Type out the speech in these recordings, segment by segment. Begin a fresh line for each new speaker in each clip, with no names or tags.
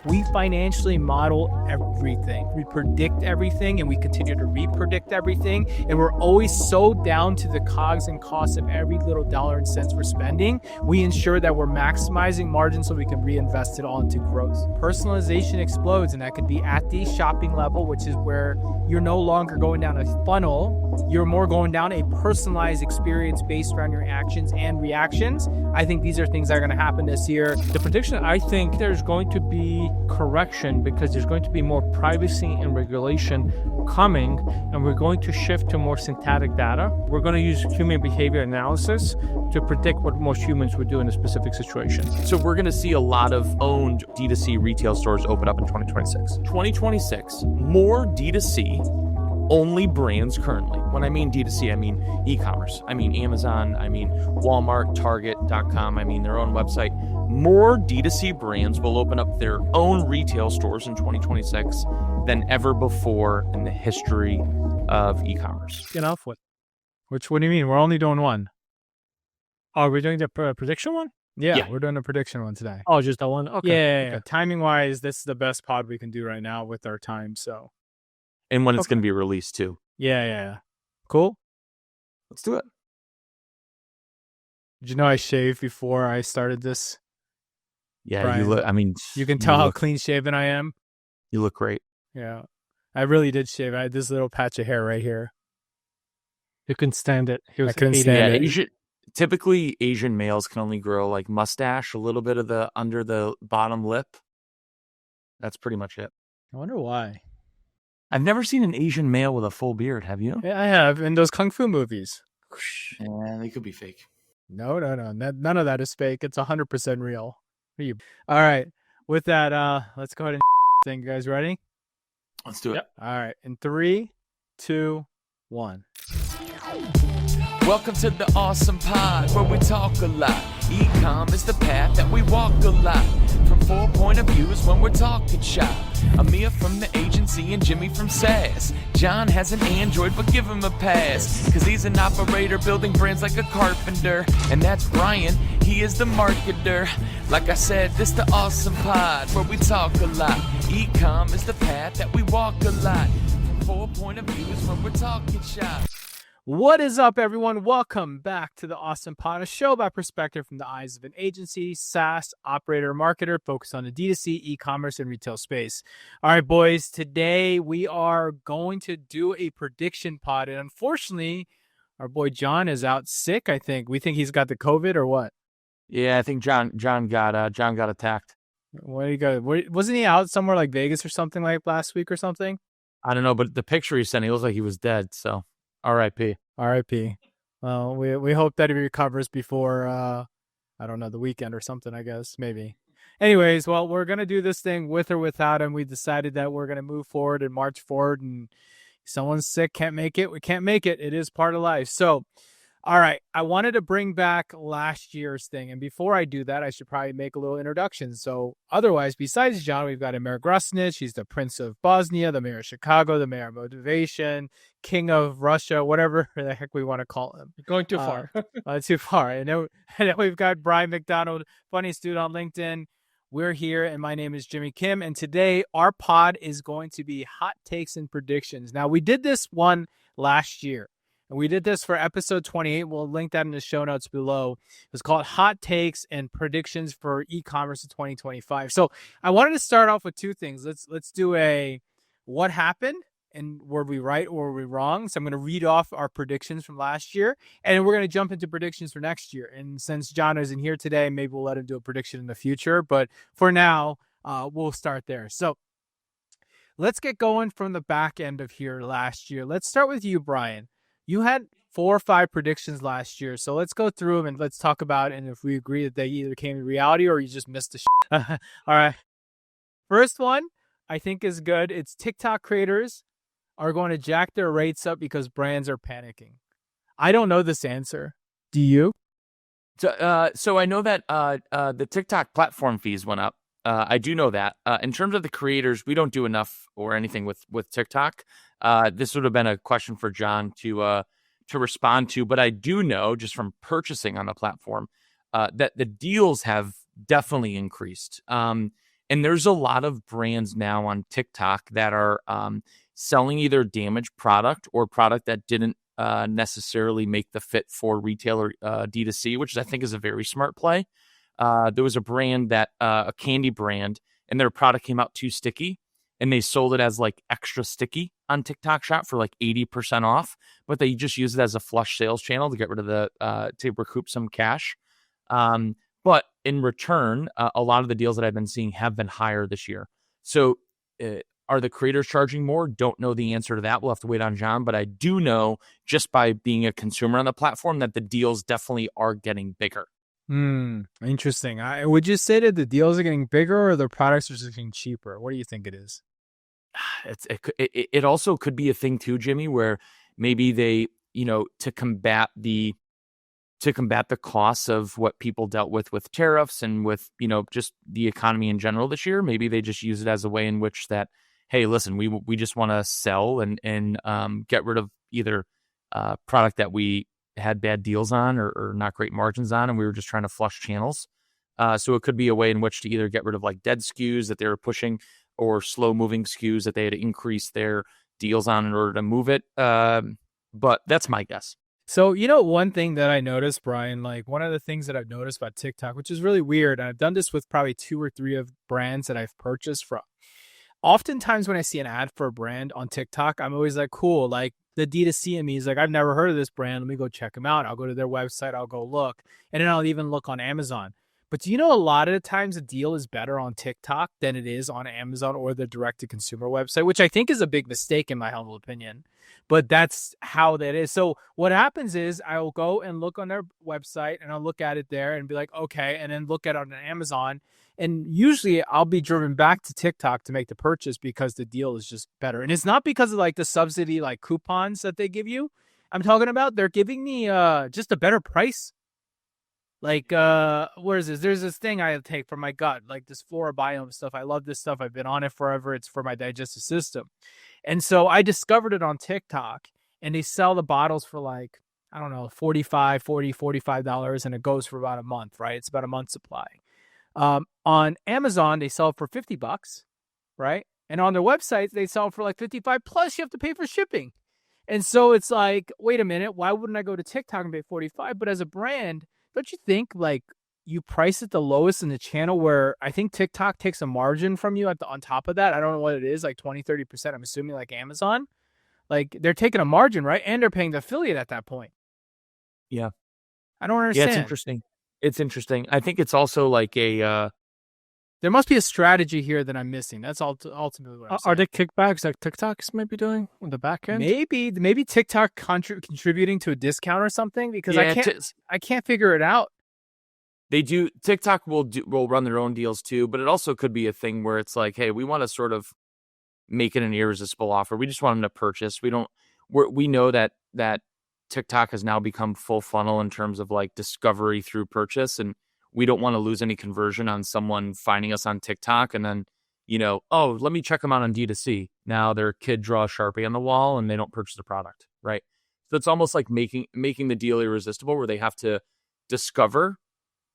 We financially model everything. We predict everything, and we continue to repredict everything. And we're always so down to the cogs and costs of every little dollar and cents we're spending. We ensure that we're maximizing margin so we can reinvest it all into growth. Personalization explodes, and that could be at the shopping level, which is where you're no longer going down a funnel. You're more going down a personalized experience based around your actions and reactions. I think these are things that are going to happen this year.
The prediction, I think there's going to be correction because there's going to be more privacy and regulation coming, and we're going to shift to more synthetic data. We're going to use human behavior analysis to predict what most humans would do in a specific situation.
So we're going to see a lot of owned D2C retail stores open up in 2026. 2026, more D2C only brands currently. When I mean D2C, I mean e-commerce. I mean Amazon. I mean Walmart, Target.com. I mean their own website. More D2C brands will open up their own retail stores in 2026 than ever before in the history of e-commerce.
Get off with. What do you mean? We're only doing one. Are we doing the prediction one?
Yeah, we're doing a prediction one today.
Oh, just that one? Okay.
Yeah.
Okay.
Timing-wise, this is the best pod we can do right now with our time, so.
And when it's going to be released too.
Yeah. Cool?
Let's do it.
Did you know I shaved before I started this?
Yeah,
Brian,
you look, I mean.
You can tell how clean shaven I am.
You look great.
Yeah. I really did shave. I had this little patch of hair right here.
You couldn't stand it.
I couldn't stand it.
Typically, Asian males can only grow like mustache, a little bit of the under the bottom lip. That's pretty much it.
I wonder why.
I've never seen an Asian male with a full beard. Have you?
Yeah, I have in those kung fu movies.
Yeah, they could be fake.
No. None of that is fake. It's 100% real. All right. With that, let's go ahead and thing. You guys ready?
Let's do it.
Yep. All right. In 3, 2, 1.
Welcome to the awesome pod where we talk a lot. Ecom is the path that we walk a lot. From 4 point of views when we're talking shop. Amir from the agency and Jimmy from SaaS. John has an Android, but give him a pass. Cause he's an operator building brands like a carpenter. And that's Brian, he is the marketer. Like I said, this the awesome pod where we talk a lot. Ecom is the path that we walk a lot. From 4 point of views when we're talking shop.
What is up, everyone? Welcome back to the Awesome Pod, a show about perspective from the eyes of an agency, SaaS, operator, marketer, focused on the D2C, e-commerce, and retail space. All right, boys, today we are going to do a prediction pod, and unfortunately, our boy John is out sick, I think. We think he's got the COVID or what?
Yeah, I think John got attacked.
What do you got? Wasn't he out somewhere like Vegas or something like last week or something?
I don't know, but the picture he sent, he looked like he was dead, so... R.I.P.
Well, we hope that he recovers before, I don't know, the weekend or something, I guess, maybe. Anyways, well, we're going to do this thing with or without him. We decided that we're going to move forward and march forward, and if someone's sick, can't make it, we can't make it. It is part of life. So, all right, I wanted to bring back last year's thing, and before I do that, I should probably make a little introduction. So, otherwise, besides John, we've got Emir Grusnich. He's the Prince of Bosnia, the Mayor of Chicago, the Mayor of Motivation, King of Russia, whatever the heck we want to call him.
You're going too far.
Too far. And then we've got Brian McDonald, funniest dude on LinkedIn. We're here, and my name is Jimmy Kim, and today our pod is going to be hot takes and predictions. Now, we did this one last year. And we did this for episode 28. We'll link that in the show notes below. It was called Hot Takes and Predictions for E-commerce in 2025. So I wanted to start off with two things. Let's do a what happened and were we right or were we wrong? So I'm going to read off our predictions from last year, and we're going to jump into predictions for next year. And since John isn't here today, maybe we'll let him do a prediction in the future. But for now, we'll start there. So let's get going from the back end of here last year. Let's start with you, Brian. You had 4 or 5 predictions last year, so let's go through them and let's talk about it. And if we agree that they either came to reality or you just missed the shit. All right. First one I think is good. It's TikTok creators are going to jack their rates up because brands are panicking. I don't know this answer. Do you?
So I know that the TikTok platform fees went up. I do know that. In terms of the creators, we don't do enough or anything with TikTok. This would have been a question for John to respond to, but I do know just from purchasing on the platform that the deals have definitely increased. And there's a lot of brands now on TikTok that are selling either damaged product or product that didn't necessarily make the fit for retailer D2C, which I think is a very smart play. There was a brand that a candy brand, and their product came out too sticky, and they sold it as like extra sticky on TikTok Shop for like 80% off, but they just use it as a flush sales channel to get rid of the to recoup some cash. But in return, a lot of the deals that I've been seeing have been higher this year. So are the creators charging more? Don't know the answer to that. We'll have to wait on John, but I do know just by being a consumer on the platform that the deals definitely are getting bigger.
Interesting. Would you say that the deals are getting bigger or the products are just getting cheaper? What do you think it is?
It also could be a thing too, Jimmy, where maybe they, to combat the costs of what people dealt with tariffs and with, just the economy in general this year, maybe they just use it as a way in which that, hey, listen, we just want to sell and get rid of either product that we had bad deals on or not great margins on, and we were just trying to flush channels. So it could be a way in which to either get rid of like dead SKUs that they were pushing or slow moving SKUs that they had to increase their deals on in order to move it. But that's my guess.
So, one thing that I noticed, Brian, like one of the things that I've noticed about TikTok, which is really weird, and I've done this with probably 2 or 3 of brands that I've purchased from. Oftentimes when I see an ad for a brand on TikTok, I'm always like, cool, like the D2C in me is like, I've never heard of this brand. Let me go check them out. I'll go to their website. I'll go look. And then I'll even look on Amazon. But do you know a lot of the times a deal is better on TikTok than it is on Amazon or the direct-to-consumer website, which I think is a big mistake in my humble opinion. But that's how that is. So what happens is I'll go and look on their website and I'll look at it there and be like, okay, and then look at it on Amazon. And usually I'll be driven back to TikTok to make the purchase because the deal is just better. And it's not because of like the subsidy, like coupons that they give you. I'm talking about they're giving me just a better price. Like, what is this? There's this thing I take for my gut, like this flora biome stuff. I love this stuff. I've been on it forever. It's for my digestive system. And so I discovered it on TikTok, and they sell the bottles for like, I don't know, $45, and it goes for about a month, right? It's about a month's supply. On Amazon, they sell it for $50, right? And on their website, they sell it for like $55, plus you have to pay for shipping. And so it's like, wait a minute, why wouldn't I go to TikTok and pay $45? But as a brand, don't you think like you price it the lowest in the channel where I think TikTok takes a margin from you on top of that? I don't know what it is, like 20, 30%. I'm assuming like Amazon, like they're taking a margin, right? And they're paying the affiliate at that point.
Yeah.
I don't understand.
Yeah, it's interesting. I think it's also like a...
there must be a strategy here that I'm missing. That's ultimately what I'm saying.
Are there kickbacks like TikTok's might be doing on the back end?
Maybe TikTok contributing to a discount or something, because
Yeah,
I can't figure it out.
They do. TikTok will run their own deals too, but it also could be a thing where it's like, hey, we want to sort of make it an irresistible offer. We just want them to purchase. We know that TikTok has now become full funnel in terms of like discovery through purchase, and we don't want to lose any conversion on someone finding us on TikTok and then, oh, let me check them out on D2C. Now their kid draw a Sharpie on the wall and they don't purchase the product, right? So it's almost like making the deal irresistible, where they have to discover,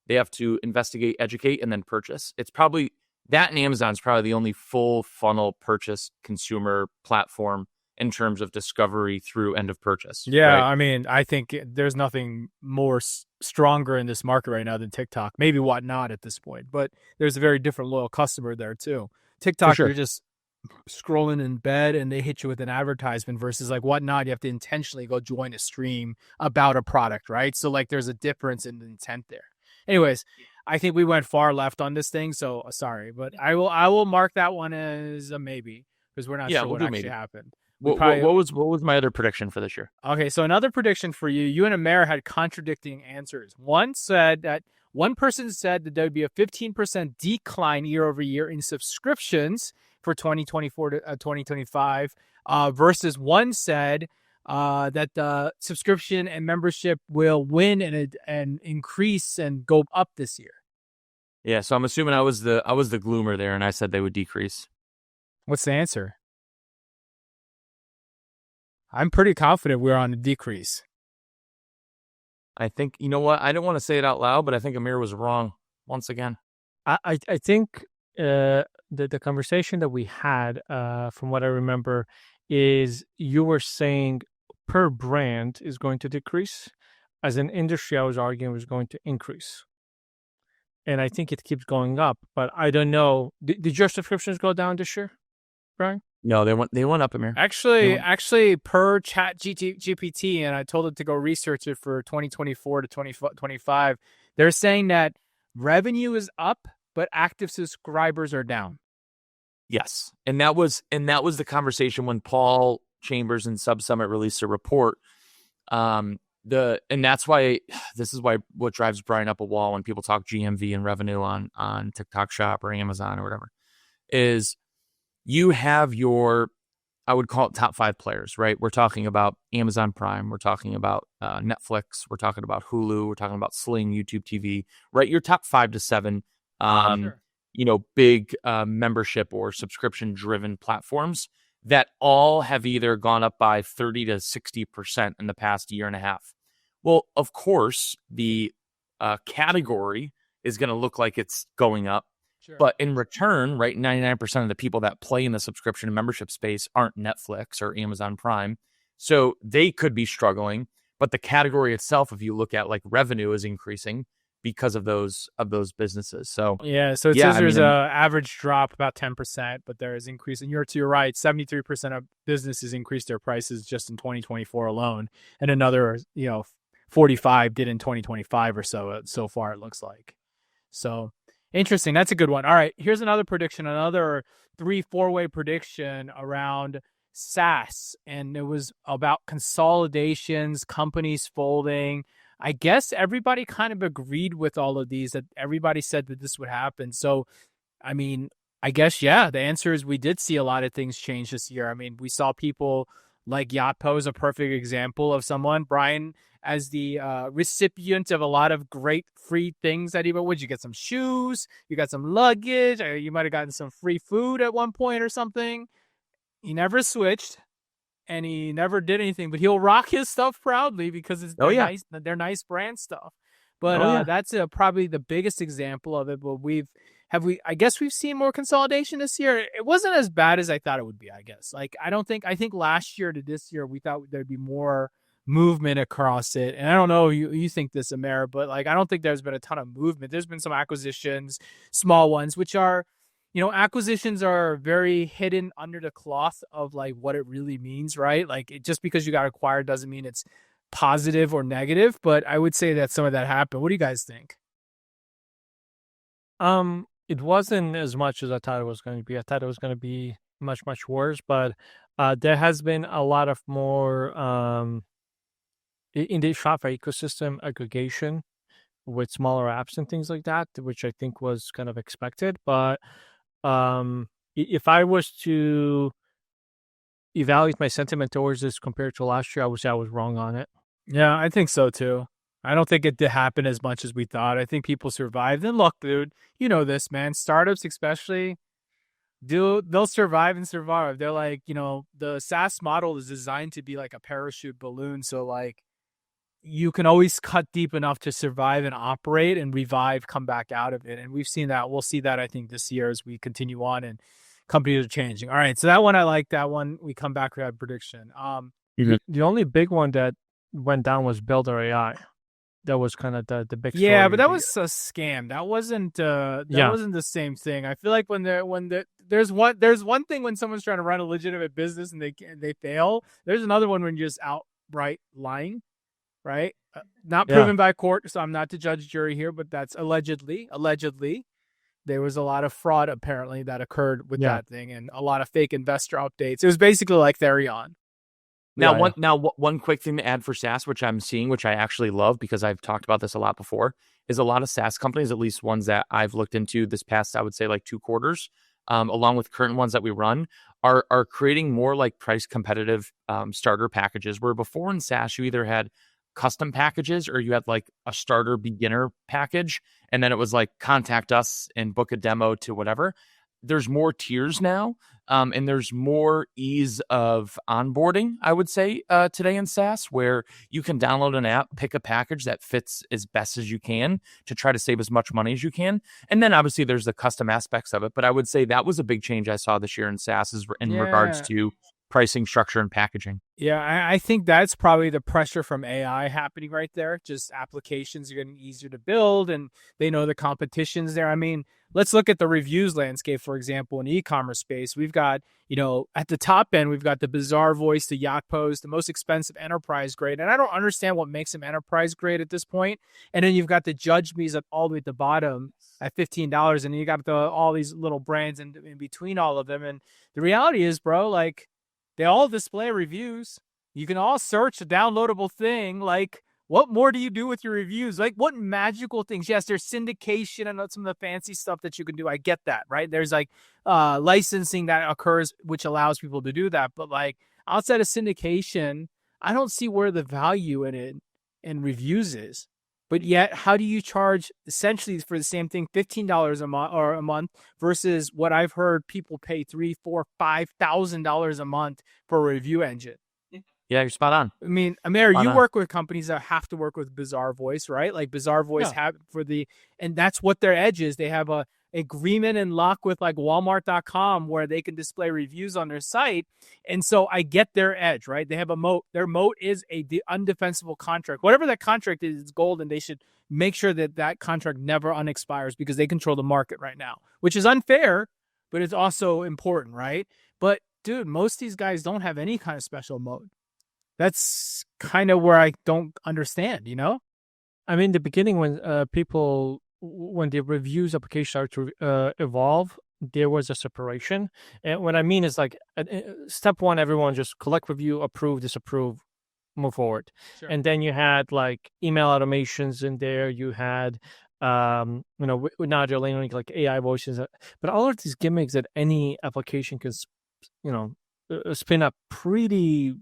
they have to investigate, educate, and then purchase. It's probably that, and Amazon's probably the only full funnel purchase consumer platform in terms of discovery through end of purchase.
Yeah,
right?
I mean, I think there's nothing more stronger in this market right now than TikTok. Maybe Whatnot at this point, but there's a very different loyal customer there too. TikTok,
sure.
You're just scrolling in bed and they hit you with an advertisement, versus like Whatnot, you have to intentionally go join a stream about a product, right? So like there's a difference in the intent there. Anyways, I think we went far left on this thing, so sorry, but I will mark that one as a maybe, because we're not sure what actually happened.
What was my other prediction for this year?
Okay, so another prediction for you. You and Amer had contradicting answers. One person said that there would be a 15% decline year over year in subscriptions for 2024 to 2025, versus one said that the subscription and membership will win and increase and go up this year.
Yeah, so I'm assuming I was the gloomer there, and I said they would decrease.
What's the answer? I'm pretty confident we're on a decrease.
I think, you know what? I don't want to say it out loud, but I think Amir was wrong once again.
I think the conversation that we had, from what I remember, is you were saying per brand is going to decrease. As an industry, I was arguing was going to increase. And I think it keeps going up, but I don't know. Did your subscriptions go down this year, Brian?
No, they went up, Amir.
Actually, per Chat GPT, and I told it to go research it for 2024 to 2025. They're saying that revenue is up, but active subscribers are down.
Yes, and that was the conversation when Paul Chambers and SubSummit released a report. And that's why this is why what drives Brian up a wall when people talk GMV and revenue on TikTok Shop or Amazon or whatever is you have your, I would call it top 5 players, right? We're talking about Amazon Prime, we're talking about Netflix, we're talking about Hulu, we're talking about Sling, YouTube TV, right? Your top 5 to 7,
Sure.
big membership or subscription driven platforms that all have either gone up by 30 to 60% in the past year and a half. Well, of course, the category is going to look like it's going up.
Sure.
But in return, right, 99% of the people that play in the subscription and membership space aren't Netflix or Amazon Prime. So they could be struggling. But the category itself, if you look at like revenue, is increasing because of those businesses. So
it says there's an average drop about 10%, but there is increase. And you're right, 73% of businesses increased their prices just in 2024 alone, and another 45 did in 2025 or so far it looks like. So interesting. That's a good one. All right, here's another prediction, another 3-4-way prediction around SaaS, and it was about consolidations, companies folding. I guess everybody kind of agreed with all of these, that everybody said that this would happen. So, I mean, I guess, yeah, the answer is we did see a lot of things change this year. I mean, we saw people like Yotpo is a perfect example of someone, Brian, as the recipient of a lot of great free things that would you get some shoes, you got some luggage, or you might have gotten some free food at one point or something. He never switched. And he never did anything, but he'll rock his stuff proudly because it's they're nice brand stuff. But that's probably the biggest example of it. But I guess we've seen more consolidation this year. It wasn't as bad as I thought it would be, I guess. Like, I think last year to this year, we thought there'd be more movement across it. And I don't know, you think this, Amara, but like, I don't think there's been a ton of movement. There's been some acquisitions, small ones, which are, acquisitions are very hidden under the cloth of like what it really means, right? Like, just because you got acquired doesn't mean it's positive or negative, but I would say that some of that happened. What do you guys think?
It wasn't as much as I thought it was going to be. I thought it was going to be much, much worse, but there has been a lot of more in the Shopify ecosystem aggregation with smaller apps and things like that, which I think was kind of expected. But if I was to evaluate my sentiment towards this compared to last year, I would say I was wrong on it.
Yeah, I think so too. I don't think it did happen as much as we thought. I think people survived. And look, dude, you know this, man. Startups especially, they'll survive and survive. They're like, the SaaS model is designed to be like a parachute balloon. So like, you can always cut deep enough to survive and operate and revive, come back out of it. And we've seen that. We'll see that, I think, this year as we continue on and companies are changing. All right. So that one, I like that one. We come back to that prediction.
The only big one that went down was Builder AI. That was kind of the big story.
Yeah, but that was a scam. That wasn't wasn't the same thing. I feel like there's one thing when someone's trying to run a legitimate business and they fail. There's another one when you're just outright lying. Right? Not proven by court, so I'm not the judge, jury here, but that's allegedly. There was a lot of fraud, apparently, that occurred with that thing, and a lot of fake investor updates. It was basically like Therion.
One quick thing to add for SaaS, which I'm seeing, which I actually love because I've talked about this a lot before, is a lot of SaaS companies, at least ones that I've looked into this past, I would say, like 2 quarters, along with current ones that we run, are creating more like price competitive starter packages, where before in SaaS, you either had custom packages or you had like a starter beginner package, and then it was like contact us and book a demo to whatever. There's more tiers now And there's more ease of onboarding, I would say, today in SaaS, where you can download an app, pick a package that fits as best as you can to try to save as much money as you can. And then obviously there's the custom aspects of it. But I would say that was a big change I saw this year in SaaS is in regards
Yeah.
to pricing, structure, and packaging.
Yeah, I think that's probably the pressure from AI happening right there. Just applications are getting easier to build and they know the competition's there. I mean, let's look at the reviews landscape, for example, in e-commerce space. We've got, at the top end, we've got the Bizarre Voice, the Yacht Post, the most expensive enterprise grade. And I don't understand what makes them enterprise grade at this point. And then you've got the Judge Me's up all the way at the bottom at $15. And then you got all these little brands in between all of them. And the reality is, bro, like, they all display reviews. You can all search a downloadable thing. Like, what more do you do with your reviews? Like, what magical things? Yes, there's syndication and some of the fancy stuff that you can do. I get that, right? There's like licensing that occurs, which allows people to do that. But like outside of syndication, I don't see where the value in it in reviews is. But yet, how do you charge essentially for the same thing, $15 a month versus what I've heard people pay $3,000, $4,000, $5,000 a month for a review engine?
Yeah, you're spot on.
I mean, Amir,
Spot
you
on.
work with companies that have to work with Bizarre Voice, right? Like Bizarre Voice and that's what their edge is. They have a agreement and lock with like Walmart.com where they can display reviews on their site. And so I get their edge, right? They have a moat. Their moat is a undefensible contract. Whatever that contract is, it's golden. They should make sure that contract never unexpires because they control the market right now, which is unfair, but it's also important, right? But dude, most of these guys don't have any kind of special moat. That's kind of where I don't understand,
I mean, the beginning when when the reviews application started to evolve, there was a separation. And what I mean is like step one, everyone just collect review, approve, disapprove, move forward.
Sure.
And then you had like email automations in there. You had, now they're laying like AI voices, but all of these gimmicks that any application can, spin up pretty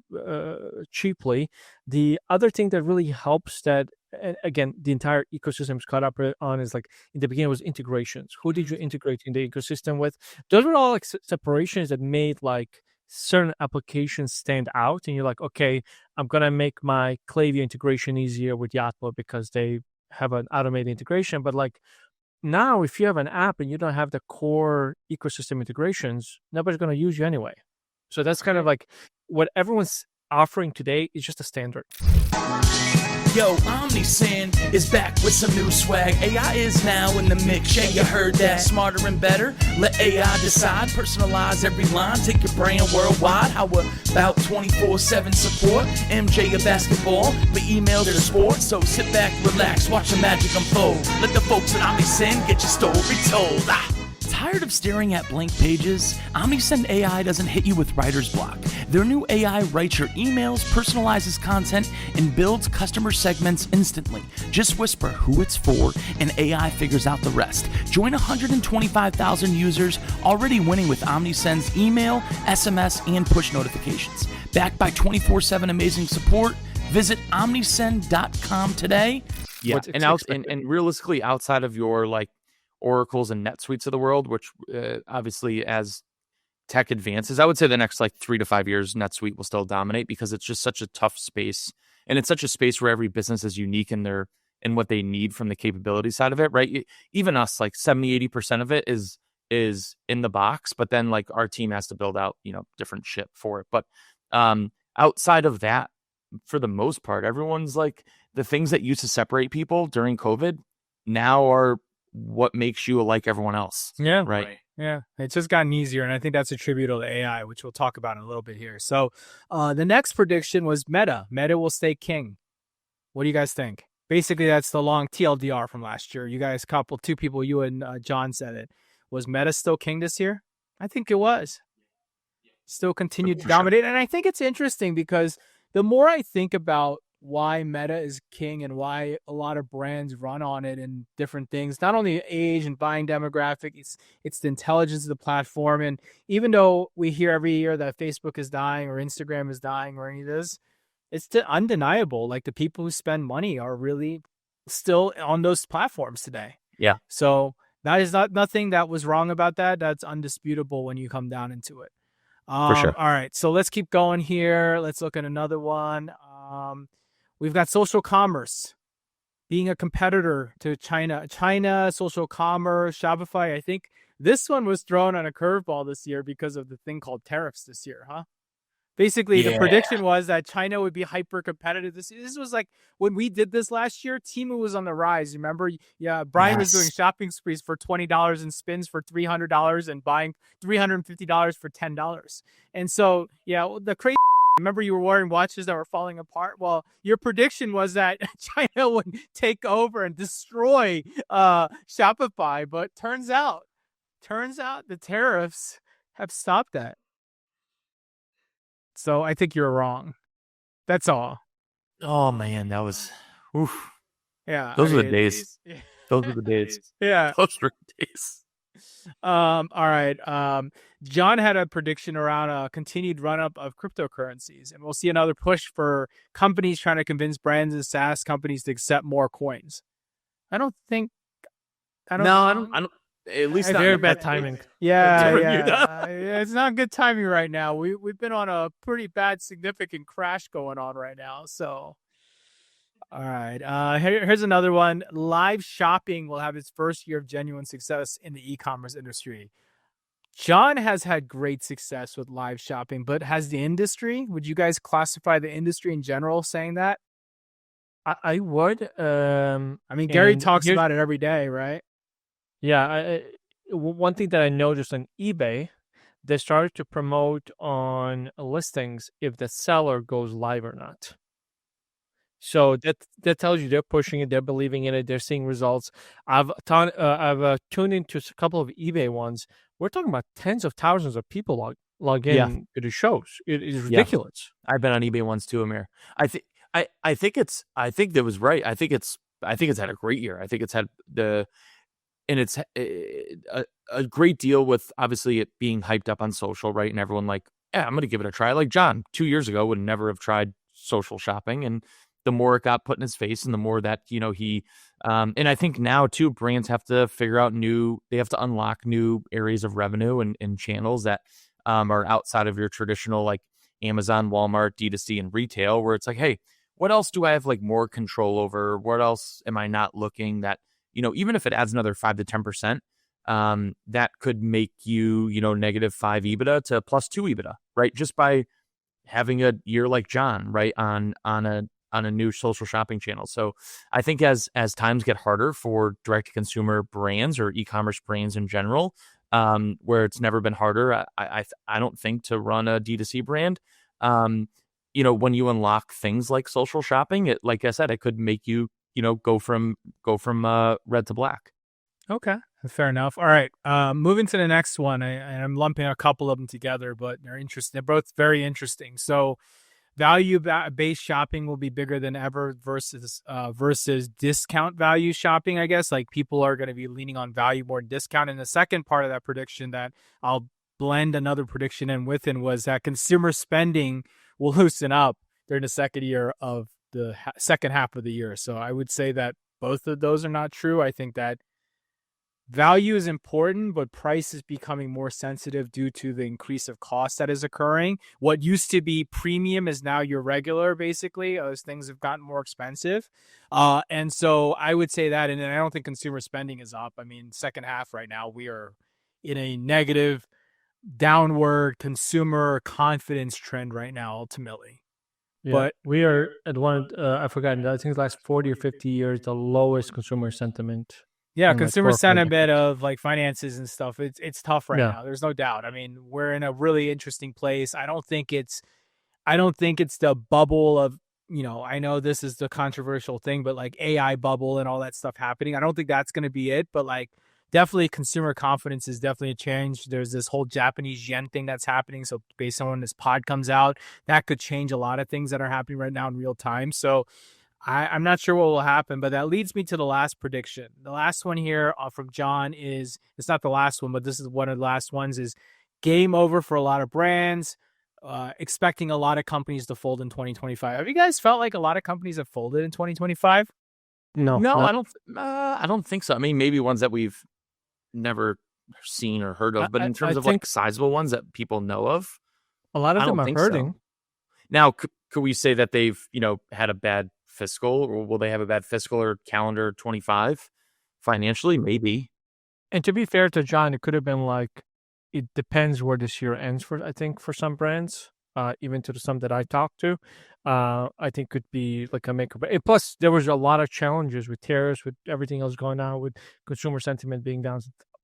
cheaply. The other thing that really helps that, again, the entire ecosystem is caught up on is like in the beginning was integrations. Who did you integrate in the ecosystem with? Those were all like separations that made like certain applications stand out. And you're like, okay, I'm going to make my Klaviyo integration easier with Yotpo because they have an automated integration. But like now, if you have an app and you don't have the core ecosystem integrations, nobody's going to use you anyway. So that's kind of like what everyone's offering today is just a standard.
Yo, OmniSend is back with some new swag. AI is now in the mix, yeah, you heard that. Smarter and better, let AI decide. Personalize every line, take your brand worldwide. How about 24/7 support? MJ of basketball, but email to sports. So sit back, relax, watch the magic unfold. Let the folks at OmniSend get your story told. Tired of staring at blank pages? OmniSend AI doesn't hit you with writer's block. Their new AI writes your emails, personalizes content, and builds customer segments instantly. Just whisper who it's for, and AI figures out the rest. Join 125,000 users already winning with OmniSend's email, SMS, and push notifications. Backed by 24/7 amazing support, visit omnisend.com today.
Yeah, and realistically, outside of your like Oracles and NetSuites of the world, which obviously as tech advances, I would say the next like 3 to 5 years, NetSuite will still dominate because it's just such a tough space. And it's such a space where every business is unique in what they need from the capability side of it, right? Even us, like 70-80% of it is in the box, but then like our team has to build out, different shit for it. But outside of that, for the most part, everyone's like the things that used to separate people during COVID now are what makes you like everyone else.
Yeah.
Right.
Yeah. It's just gotten easier. And I think that's attributable to AI, which we'll talk about in a little bit here. So the next prediction was Meta. Meta will stay king. What do you guys think? Basically, that's the long TLDR from last year. You guys, two people, you and John said it. Was Meta still king this year? I think it was. Still continued to dominate. Sure. And I think it's interesting because the more I think about why Meta is king and why a lot of brands run on it and different things, not only age and buying demographic, it's the intelligence of the platform. And even though we hear every year that Facebook is dying or Instagram is dying or any of this, it's undeniable. Like the people who spend money are really still on those platforms today.
Yeah.
So That is nothing that was wrong about that. That's undisputable when you come down into it.
For sure.
All right, so let's keep going here. Let's look at another one. We've got social commerce being a competitor to China. China, social commerce, Shopify. I think this one was thrown on a curveball this year because of the thing called tariffs this year, huh? Basically, the prediction was that China would be hyper competitive. This was like when we did this last year, Temu was on the rise. Remember? Yeah, Brian was doing shopping sprees for $20 and spins for $300 and buying $350 for $10. And so, yeah, the crazy. Remember, you were wearing watches that were falling apart. Well, your prediction was that China would take over and destroy Shopify, but turns out the tariffs have stopped that. So I think you're wrong. That's all.
Oh man, that was oof.
Yeah.
Those are the days. Those were the days.
Yeah.
Those were the days.
All right. John had a prediction around a continued run-up of cryptocurrencies, and we'll see another push for companies trying to convince brands and SaaS companies to accept more coins. I don't.
At least
very bad timing.
Yeah. It's not good timing right now. We've been on a pretty bad, significant crash going on right now. So, all right. Here's another one. Live shopping will have its first year of genuine success in the e-commerce industry. John has had great success with live shopping, but has the industry? Would you guys classify the industry in general saying that?
I would.
I mean, Gary talks about it every day, right?
Yeah, one thing that I noticed on eBay, they started to promote on listings if the seller goes live or not. So that tells you they're pushing it, they're believing in it, they're seeing results. I've tuned into a couple of eBay ones. We're talking about tens of thousands of people log in to the shows. It is ridiculous.
Yeah. I've been on eBay ones too, Amir. I think that was right. I think it's had a great year. I think it's had it's a great deal with obviously it being hyped up on social, right? And everyone like, yeah, I'm going to give it a try. Like John 2 years ago would never have tried social shopping. And the more it got put in his face and the more that, he, and I think now too, brands have to figure out they have to unlock new areas of revenue and channels that are outside of your traditional like Amazon, Walmart, D2C and retail, where it's like, hey, what else do I have like more control over? What else am I not looking that, even if it adds another 5 to 10%, that could make you, -5 EBITDA to +2 EBITDA, right? Just by having a year like John, right, on a new social shopping channel. So I think as times get harder for direct to consumer brands or e-commerce brands in general, where it's never been harder, I don't think to run a D2C brand. When you unlock things like social shopping, it, like I said, it could make you, go from red to black.
Okay, fair enough. All right, moving to the next one. I'm lumping a couple of them together, but they're interesting. They're both very interesting. So, value-based shopping will be bigger than ever versus discount value shopping. I guess like people are going to be leaning on value more than discount. And the second part of that prediction that I'll blend another prediction in within was that consumer spending will loosen up during the second half of the year. So I would say that both of those are not true. I think that value is important, but price is becoming more sensitive due to the increase of cost that is occurring. What used to be premium is now your regular, basically, as things have gotten more expensive. And so I would say that, and I don't think consumer spending is up. I mean, second half right now, we are in a negative, downward consumer confidence trend right now, ultimately.
Yeah,
but
we are at one, I forgot, I think the last 40 or 50 years, the lowest consumer sentiment.
Yeah, consumer sentiment of like finances and stuff. It's tough right now. There's no doubt. I mean, we're in a really interesting place. I don't think it's the bubble of, I know this is the controversial thing, but like AI bubble and all that stuff happening. I don't think that's going to be it, but like definitely consumer confidence is definitely a change. There's this whole Japanese yen thing that's happening. So based on when this pod comes out, that could change a lot of things that are happening right now in real time. So I'm not sure what will happen, but that leads me to the last prediction. The last one here from John it's not the last one, but this is one of the last ones, is game over for a lot of brands, expecting a lot of companies to fold in 2025. Have you guys felt like a lot of companies have folded in 2025?
No,
I don't think so. I mean, maybe ones that we've never seen or heard of. But in terms
I
of
think
like sizable ones that people know of,
a lot of
I
them
don't
are
think
hurting.
so. Now, could we say that they've, had a bad fiscal, or will they have a bad fiscal or calendar 25 financially? Maybe.
And to be fair to John, it could have been like, it depends where this year ends for, I think, for some brands, even to some that I talked to. I think could be like a make or break. Plus, there was a lot of challenges with tariffs, with everything else going on, with consumer sentiment being down.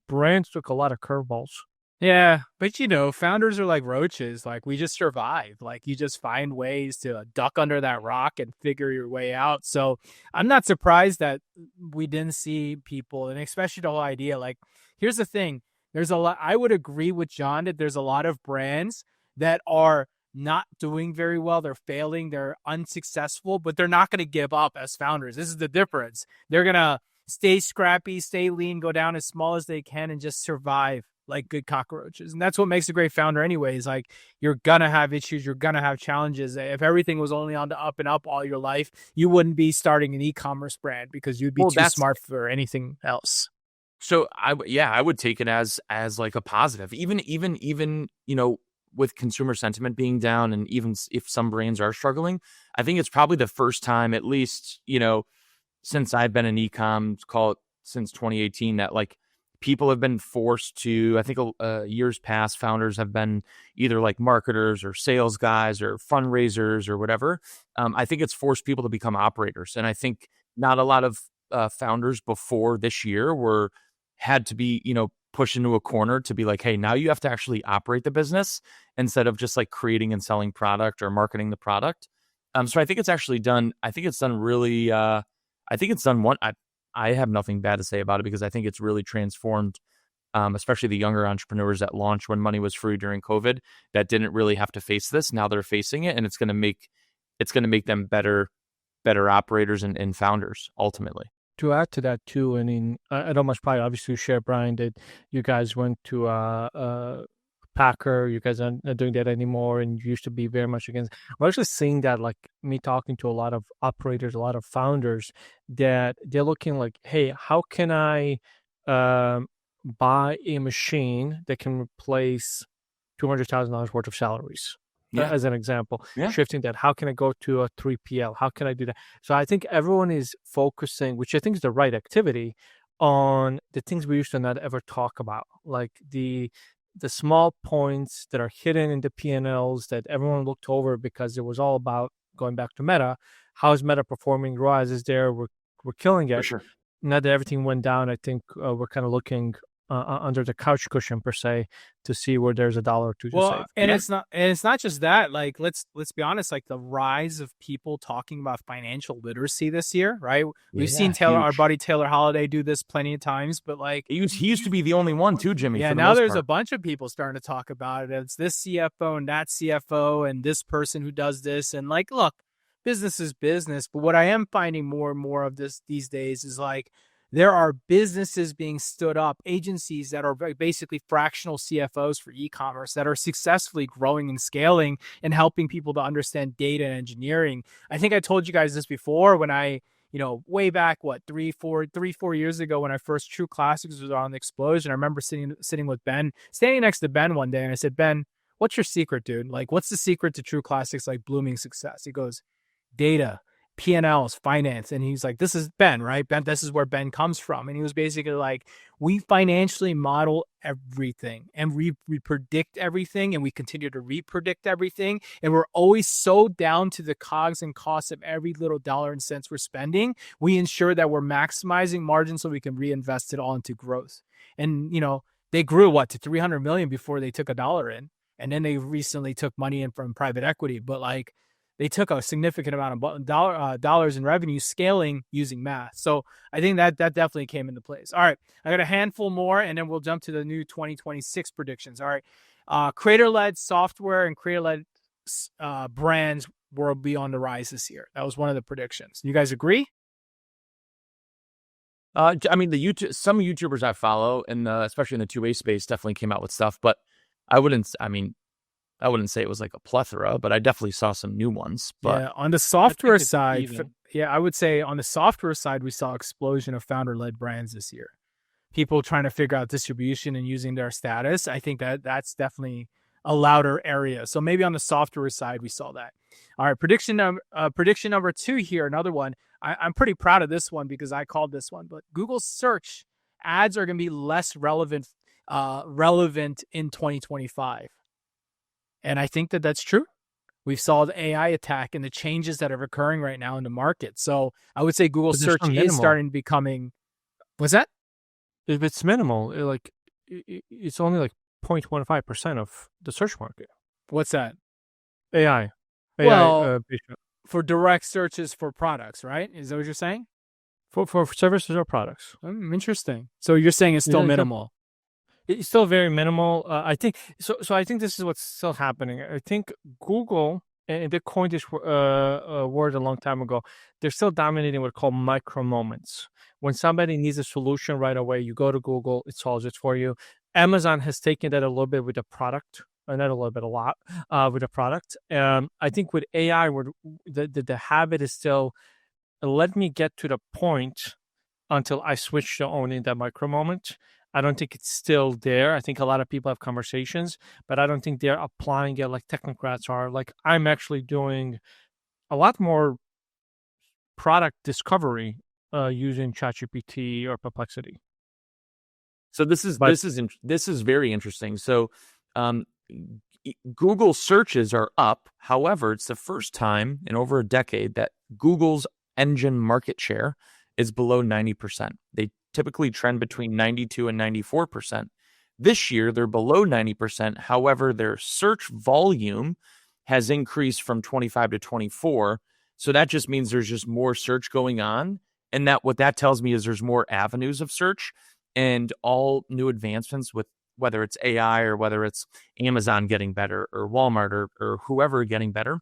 Brands took a lot of curveballs.
Yeah, but founders are like roaches. Like we just survive. Like you just find ways to duck under that rock and figure your way out. So I'm not surprised that we didn't see people, and especially the whole idea. Like, here's the thing: there's a lot. I would agree with John that there's a lot of brands that are not doing very well. They're failing. They're unsuccessful, but they're not going to give up as founders. This is the difference. They're gonna stay scrappy, stay lean, go down as small as they can, and just survive like good cockroaches. And that's what makes a great founder anyways. Like you're gonna have issues, you're gonna have challenges. If everything was only on the up and up all your life, you wouldn't be starting an e-commerce brand because you'd be too smart for anything else.
So I would take it as like a positive, even with consumer sentiment being down, and even if some brands are struggling, I think it's probably the first time, at least, since I've been in ecom, call it since 2018, that like people have been forced to, I think years past, founders have been either like marketers or sales guys or fundraisers or whatever. I think it's forced people to become operators. And I think not a lot of founders before this year had to be, pushed into a corner to be like, hey, now you have to actually operate the business instead of just like creating and selling product or marketing the product. So I think it's actually done. I think it's done really, I have nothing bad to say about it because I think it's really transformed, especially the younger entrepreneurs that launched when money was free during COVID that didn't really have to face this. Now they're facing it, and it's going to make them better operators and founders ultimately.
To add to that too, I mean, I don't much probably obviously share, Brian, that you guys went to Packer. You guys aren't doing that anymore, and you used to be very much against. We're actually seeing that, like me talking to a lot of operators, a lot of founders, that they're looking like, hey, how can I buy a machine that can replace $200,000 worth of salaries? As an example, shifting that. How can I go to a 3PL? How can I do that? So I think everyone is focusing, which I think is the right activity, on the things we used to not ever talk about, like the small points that are hidden in the P&Ls that everyone looked over because it was all about going back to Meta. How is Meta performing? ROAS is there. We're killing it. For sure. Now that everything went down, I think we're kind of looking under the couch cushion per se to see where there's $1 or $2 to save.
And it's not just that. Like let's be honest. Like the rise of people talking about financial literacy this year, right? We've seen our buddy Taylor Holiday do this plenty of times, but like
he used to be the only one too, Jimmy.
Yeah, now there's a bunch of people starting to talk about it. It's this CFO and that CFO and this person who does this. And like, look, business is business. But what I am finding more and more of these days is like, there are businesses being stood up, agencies that are basically fractional CFOs for e-commerce that are successfully growing and scaling and helping people to understand data and engineering. I think I told you guys this before when I, way back, 4 years ago when I first True Classics was on the explosion. I remember sitting with Ben, standing next to Ben one day, and I said, Ben, what's your secret, dude? Like, what's the secret to True Classics like blooming success? He goes, data. P&Ls, finance. And he's like, this is Ben, right? Ben, this is where Ben comes from. And he was basically like, we financially model everything and we predict everything and we continue to repredict everything. And we're always so down to the cogs and costs of every little dollar and cents we're spending. We ensure that we're maximizing margin so we can reinvest it all into growth. And, they grew to 300 million before they took $1 in. And then they recently took money in from private equity. But like, they took a significant amount of dollars in revenue scaling using math. So I think that definitely came into place. All right, I got a handful more, and then we'll jump to the new 2026 predictions. All right, creator-led software and creator-led brands will be on the rise this year. That was one of the predictions. You guys agree?
I mean, some YouTubers I follow, and especially in the 2A space, definitely came out with stuff, but I wouldn't say it was like a plethora, but I definitely saw some new ones. But
yeah, on the software side, I would say on the software side, we saw explosion of founder-led brands this year. people trying to figure out distribution and using their status. I think that's definitely a louder area. So maybe on the software side, we saw that. All right, prediction number 2 here, another one. I'm pretty proud of this one because I called this one, but Google search ads are going to be less relevant in 2025. And I think that that's true. We saw the AI attack and the changes that are occurring right now in the market. So I would say Google search is starting to becoming, what's that?
If it's minimal, it's only like 0.15% of the search market.
What's that?
AI.
Well, for direct searches for products, right? Is that what you're saying?
For services or products.
Interesting. So you're saying it's still minimal.
It's still very minimal. I think so. So I think this is what's still happening. I think Google, and they coined this word a long time ago. They're still dominating what's called micro moments. When somebody needs a solution right away, you go to Google, it solves it for you. Amazon has taken that a little bit with the product, not a little bit, a lot with the product. I think with AI, the habit is still, let me get to the point until I switch to owning that micro moment. I don't think it's still there. I think a lot of people have conversations, but I don't think they're applying it like technocrats are. Like, I'm actually doing a lot more product discovery using ChatGPT or Perplexity.
So this is very interesting. So Google searches are up. However, it's the first time in over a decade that Google's engine market share is below 90%. They typically trend between 92 and 94%. This year, they're below 90%. However, their search volume has increased from 25 to 24. So that just means there's just more search going on. And that what that tells me is there's more avenues of search, and all new advancements with whether it's AI or whether it's Amazon getting better or Walmart or whoever getting better.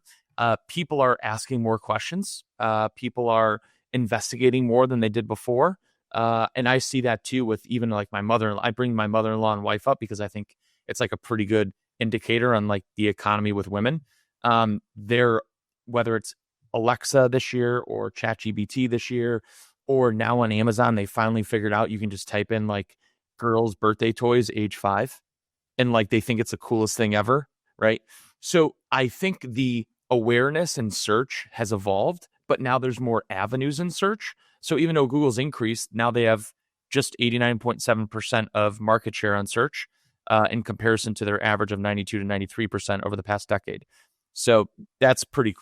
People are asking more questions. People are investigating more than they did before. And I see that too with even like my mother. I bring my mother-in-law and wife up because I think it's like a pretty good indicator on like the economy with women. Whether it's Alexa this year or ChatGPT this year, or now on Amazon, they finally figured out you can just type in like girls' birthday toys age 5, and like they think it's the coolest thing ever, right? So I think the awareness in search has evolved, but now there's more avenues in search. So even though Google's increased, now they have just 89.7% of market share on search in comparison to their average of 92 to 93% over the past decade. So that's pretty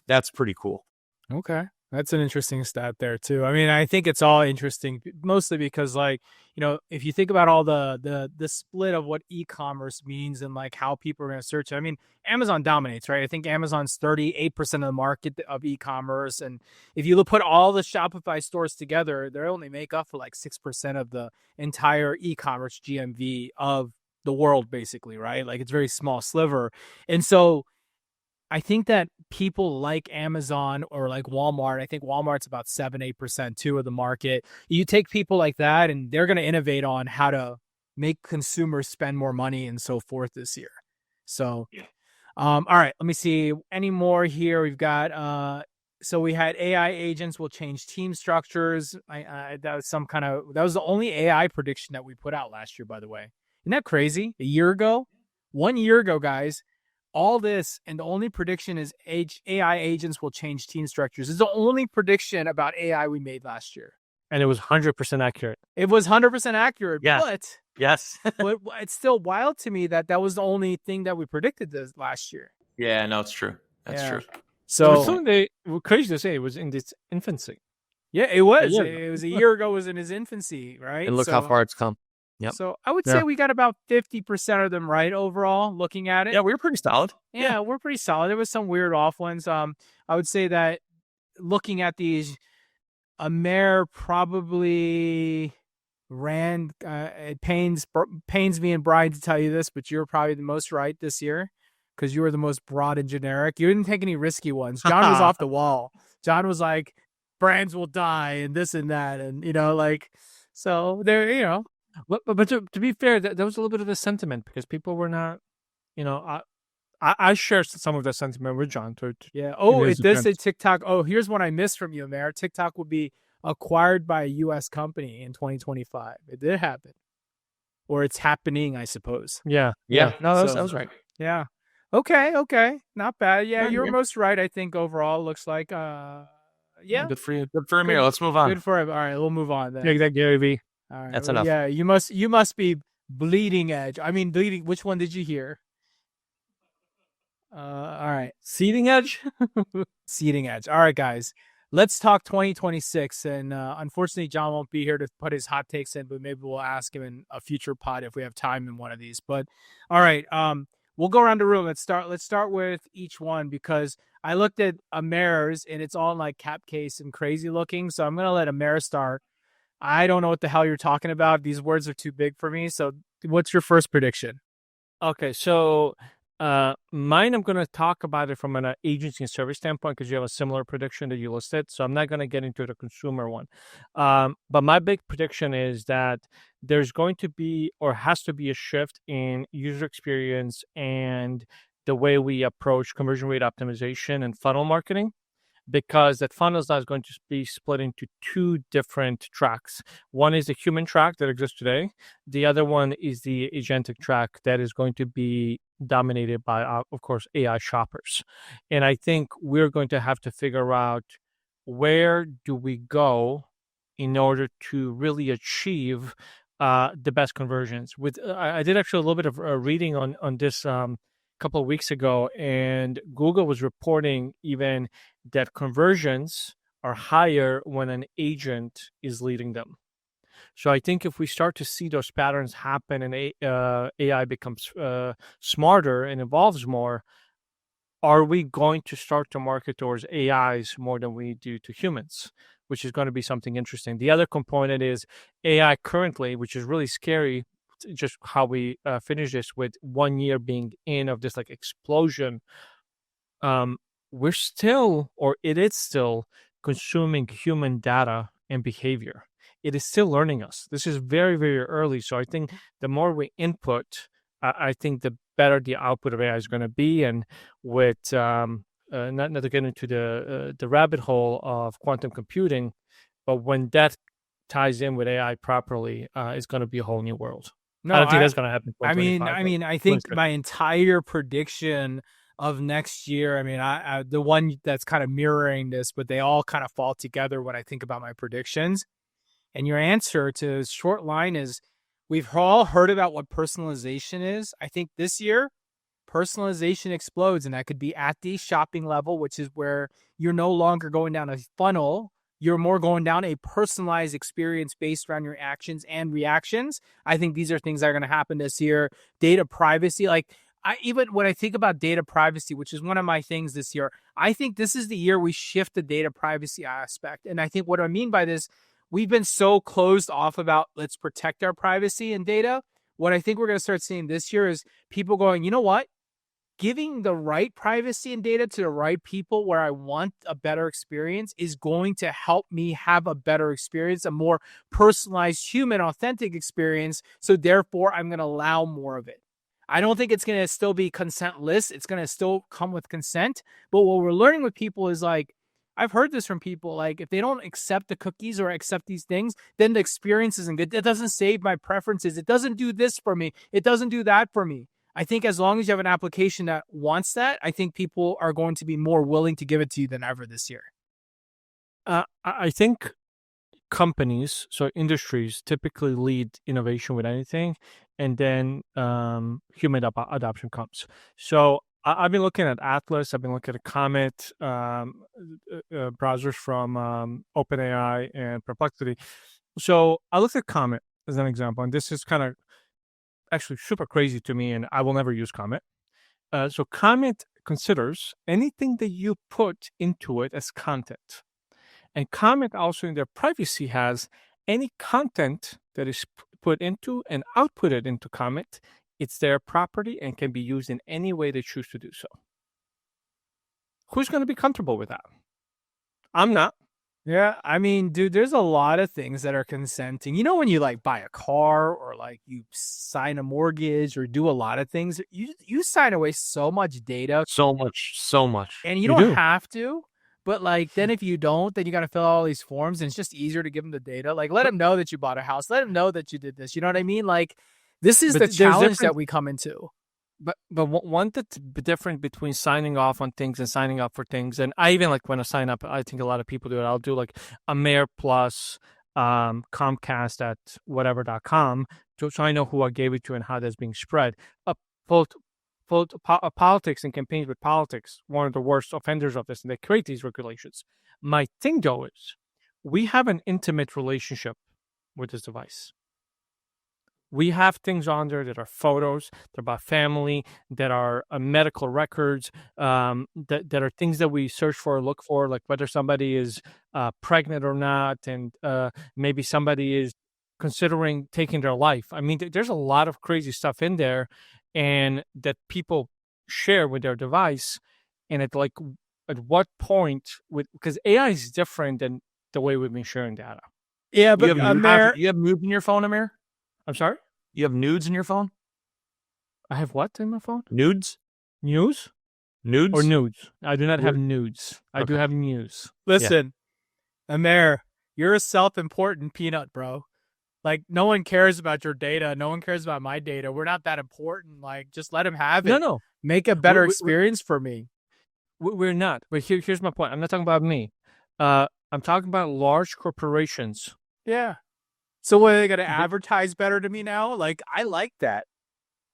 cool.
Okay. That's an interesting stat there too. I mean, I think it's all interesting mostly because, like, you know, if you think about all the split of what e-commerce means and like how people are going to search, I mean, Amazon dominates, right? I think Amazon's 38% of the market of e-commerce. And if you put all the Shopify stores together, they only make up for like 6% of the entire e-commerce GMV of the world, basically, right? Like, it's a very small sliver. And so I think that people like Amazon or like Walmart, I think Walmart's about 7-8% too of the market. You take people like that and they're going to innovate on how to make consumers spend more money and so forth this year. So, all right, let me see any more here. We've got, so we had AI agents will change team structures. That was that was the only AI prediction that we put out last year, by the way. Isn't that crazy? 1 year ago, guys. All this, and the only prediction is AI agents will change team structures. It's the only prediction about AI we made last year.
And it was 100% accurate.
It was 100% accurate,
yes.
But it's still wild to me that was the only thing that we predicted this last year.
Yeah, no, it's true. That's true.
So
crazy to say, it was in its infancy.
Yeah, it was. It was a year ago. It was in its infancy, right?
And look how far it's come. Yep.
So I would say we got about 50% of them right overall, looking at it.
Yeah, we were pretty solid.
Yeah, we're pretty solid. There was some weird off ones. I would say that looking at these, Amer probably ran. It pains me and Brian to tell you this, but you're probably the most right this year because you were the most broad and generic. You didn't take any risky ones. John was off the wall. John was like, brands will die and this and that, and so there,
But to be fair, that was a little bit of a sentiment because people were not, I share some of that sentiment with John.
It does say TikTok. Oh, here's one I missed from you, Amer. TikTok will be acquired by a U.S. company in 2025. It did happen. or it's happening, I suppose.
Yeah.
No, that
So
was right.
yeah. Okay. Not bad. Yeah,
Yeah,
you're
yeah.
most right, I think, overall. Looks like yeah.
Good for you. Good for Amir.
Good.
Let's move on.
Good for him. All right, we'll move on then.
Yeah, exactly, Gary Vee.
All right.
That's
well,
enough.
Yeah, you must be bleeding edge. I mean, bleeding. Which one did you hear? All right.
Seeding edge.
Seeding edge. All right, guys. Let's talk 2026. And unfortunately, John won't be here to put his hot takes in, but maybe we'll ask him in a future pod if we have time in one of these. But all right, we'll go around the room. Let's start with each one, because I looked at Amir's and it's all like cap case and crazy looking. So I'm gonna let Amir start. I don't know what the hell you're talking about. These words are too big for me. So what's your first prediction?
Okay, so mine, I'm going to talk about it from an agency and service standpoint, because you have a similar prediction that you listed. So I'm not going to get into the consumer one. But my big prediction is that there's going to be, or has to be, a shift in user experience and the way we approach conversion rate optimization and funnel marketing, because that funnel is not going to be split into two different tracks. One is the human track that exists today. The other one is the agentic track that is going to be dominated by, of course, AI shoppers. And I think we're going to have to figure out, where do we go in order to really achieve the best conversions. I did actually a little bit of reading on this couple of weeks ago, and Google was reporting even that conversions are higher when an agent is leading them. So I think if we start to see those patterns happen and AI becomes smarter and evolves more, are we going to start to market towards AIs more than we do to humans, which is going to be something interesting. The other component is AI currently, which is really scary, just how we finish this with 1 year being in of this like explosion. We're still, or it is still, consuming human data and behavior. It is still learning us. This is very, very early. So I think the more we input, I think the better the output of AI is going to be. And with not to get into the rabbit hole of quantum computing, but when that ties in with AI properly, it's going to be a whole new world.
No,
I don't think that's going to happen.
I think my entire prediction of next year, I the one that's kind of mirroring this, but they all kind of fall together when I think about my predictions. And your answer to short line is, we've all heard about what personalization is. I think this year, personalization explodes, and that could be at the shopping level, which is where you're no longer going down a funnel. You're more going down a personalized experience based around your actions and reactions. I think these are things that are going to happen this year. Data privacy, even when I think about data privacy, which is one of my things this year, I think this is the year we shift the data privacy aspect. And I think what I mean by this, we've been so closed off about let's protect our privacy and data. What I think we're going to start seeing this year is people going, you know what? Giving the right privacy and data to the right people where I want a better experience is going to help me have a better experience, a more personalized, human, authentic experience. So therefore, I'm going to allow more of it. I don't think it's going to still be consentless. It's going to still come with consent. But what we're learning with people is I've heard this from people, if they don't accept the cookies or accept these things, then the experience isn't good. It doesn't save my preferences. It doesn't do this for me. It doesn't do that for me. I think as long as you have an application that wants that, I think people are going to be more willing to give it to you than ever this year.
I think companies, so industries, typically lead innovation with anything, and then human adoption comes. So I've been looking at Atlas. I've been looking at Comet browsers from OpenAI and Perplexity. So I looked at Comet as an example, and this is kind of actually super crazy to me, and I will never use Comet. So Comet considers anything that you put into it as content. And Comet also in their privacy has any content that is put into and outputted into Comet. It's their property and can be used in any way they choose to do so. Who's going to be comfortable with that? I'm not.
Yeah, dude, there's a lot of things that are consenting. You know, when you buy a car or you sign a mortgage or do a lot of things, you sign away so much data.
So much.
And you don't have to. But then if you don't, then you got to fill out all these forms, and it's just easier to give them the data. Let them know that you bought a house. Let them know that you did this. You know what I mean? This is
But
the
there's
challenge
different-
that we come into.
But one that's different between signing off on things and signing up for things, and I even like when I sign up, I think a lot of people do it. I'll do like a Mayor Plus, Comcast at whatever.com, so I know who I gave it to and how that's being spread. Politics and campaigns with politics, one of the worst offenders of this, and they create these regulations. My thing though is, we have an intimate relationship with this device. We have things on there that are photos, that are about family, that are medical records, that are things that we search for or look for, like whether somebody is pregnant or not, and maybe somebody is considering taking their life. I mean, there's a lot of crazy stuff in there, and that people share with their device. And at what point, because AI is different than the way we've been sharing data.
Yeah, but
you have nudes in your phone, Amir?
I'm sorry?
You have nudes in your phone?
I have what in my phone?
Nudes?
News?
Nudes?
Or nudes? I do not have nudes. I do have news.
listen, Amir, you're a self-important peanut, bro. Like, no one cares about your data. No one cares about my data. We're not that important. Like, just let him have it.
No.
Make a better experience for me.
We're not. But here's my point. I'm not talking about me. I'm talking about large corporations.
Yeah. So what, are they going to advertise better to me now? Like, I like that.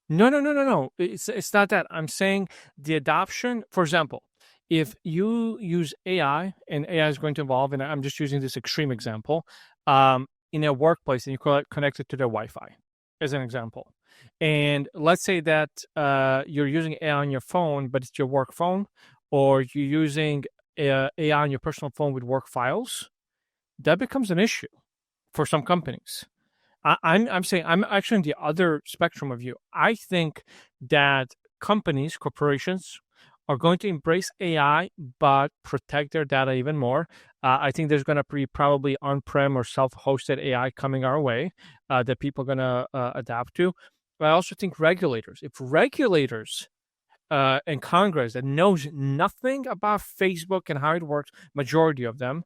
No. It's not that. I'm saying the adoption, for example, if you use AI, and AI is going to evolve, and I'm just using this extreme example, in a workplace, and you connect it to their Wi-Fi, as an example. And let's say that you're using AI on your phone, but it's your work phone, or you're using AI on your personal phone with work files, that becomes an issue for some companies. I'm saying I'm actually on the other spectrum of you. I think that corporations are going to embrace AI, but protect their data even more. I think there's going to be probably on-prem or self-hosted AI coming our way that people are going to adapt to. But I also think if regulators and Congress that knows nothing about Facebook and how it works, majority of them,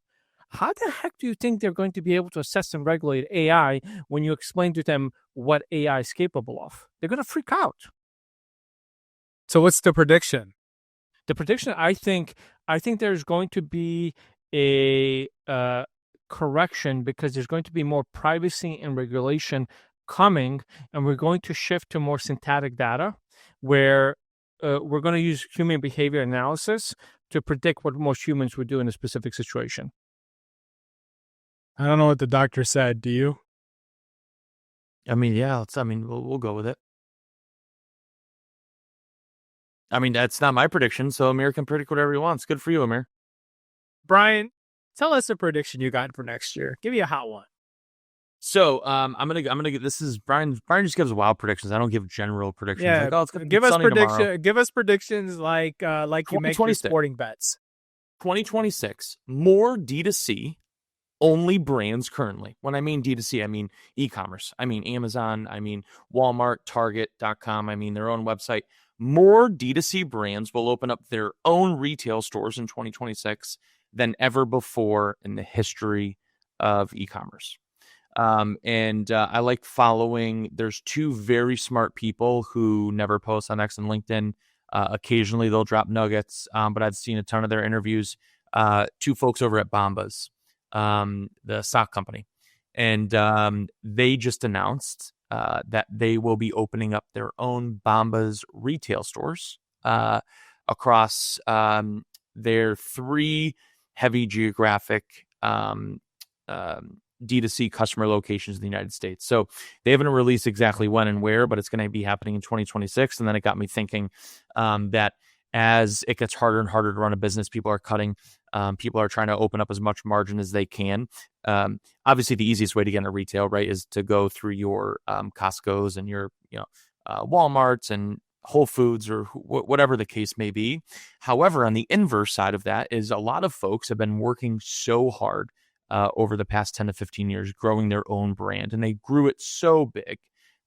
how the heck do you think they're going to be able to assess and regulate AI when you explain to them what AI is capable of? They're going to freak out.
So what's the prediction?
The prediction, I think there's going to be a correction, because there's going to be more privacy and regulation coming, and we're going to shift to more synthetic data, where we're going to use human behavior analysis to predict what most humans would do in a specific situation.
I don't know what the doctor said. Do you?
I mean, yeah. We'll go with it. I mean, that's not my prediction, so Amir can predict whatever he wants. Good for you, Amir.
Brian, tell us a prediction you got for next year. Give me a hot one.
So I'm gonna get, this is Brian. Brian just gives wild predictions. I don't give general predictions.
Yeah,
like, oh, it's gonna
give
be
us
sunny tomorrow.
Give us predictions like you make your
2026.
sporting bets.
2026, more D2C only brands currently. When I mean D2C, I mean e-commerce. I mean Amazon. I mean Walmart, Target.com. I mean their own website. More D2C brands will open up their own retail stores in 2026 than ever before in the history of e-commerce. I like following, there's two very smart people who never post on X and LinkedIn. Occasionally they'll drop nuggets, but I've seen a ton of their interviews. Two folks over at Bombas, the sock company. And they just announced that they will be opening up their own Bombas retail stores across their three heavy geographic D2C customer locations in the United States. So they haven't released exactly when and where, but it's going to be happening in 2026. And then it got me thinking that as it gets harder and harder to run a business, people are cutting. People are trying to open up as much margin as they can. Obviously, the easiest way to get into retail, right, is to go through your Costco's and your Walmarts and Whole Foods or whatever the case may be. However, on the inverse side of that is a lot of folks have been working so hard over the past 10 to 15 years, growing their own brand. And they grew it so big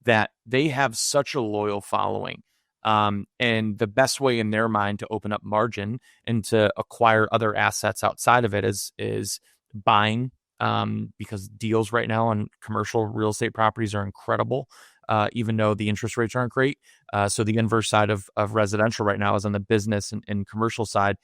that they have such a loyal following. And the best way in their mind to open up margin and to acquire other assets outside of it is buying, because deals right now on commercial real estate properties are incredible. even though the interest rates aren't great. So the inverse side of residential right now is on the business and commercial side,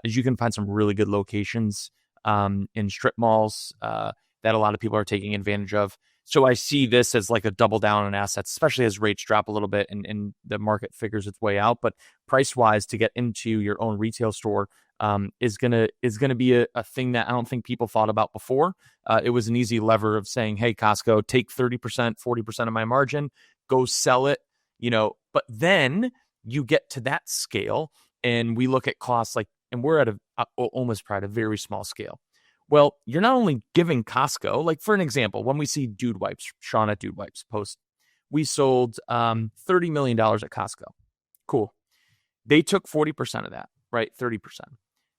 is you can find some really good locations in strip malls that a lot of people are taking advantage of. So I see this as like a double down on assets, especially as rates drop a little bit and the market figures its way out. But price wise, to get into your own retail store is gonna be a thing that I don't think people thought about before. It was an easy lever of saying, hey, Costco, take 30%, 40% of my margin, go sell it, But then you get to that scale, and we look at costs and we're at almost probably a very small scale. Well, you're not only giving Costco, like for an example, when we see Dude Wipes, Sean at Dude Wipes post, we sold $30 million at Costco. Cool. They took 40% of that, right? 30%.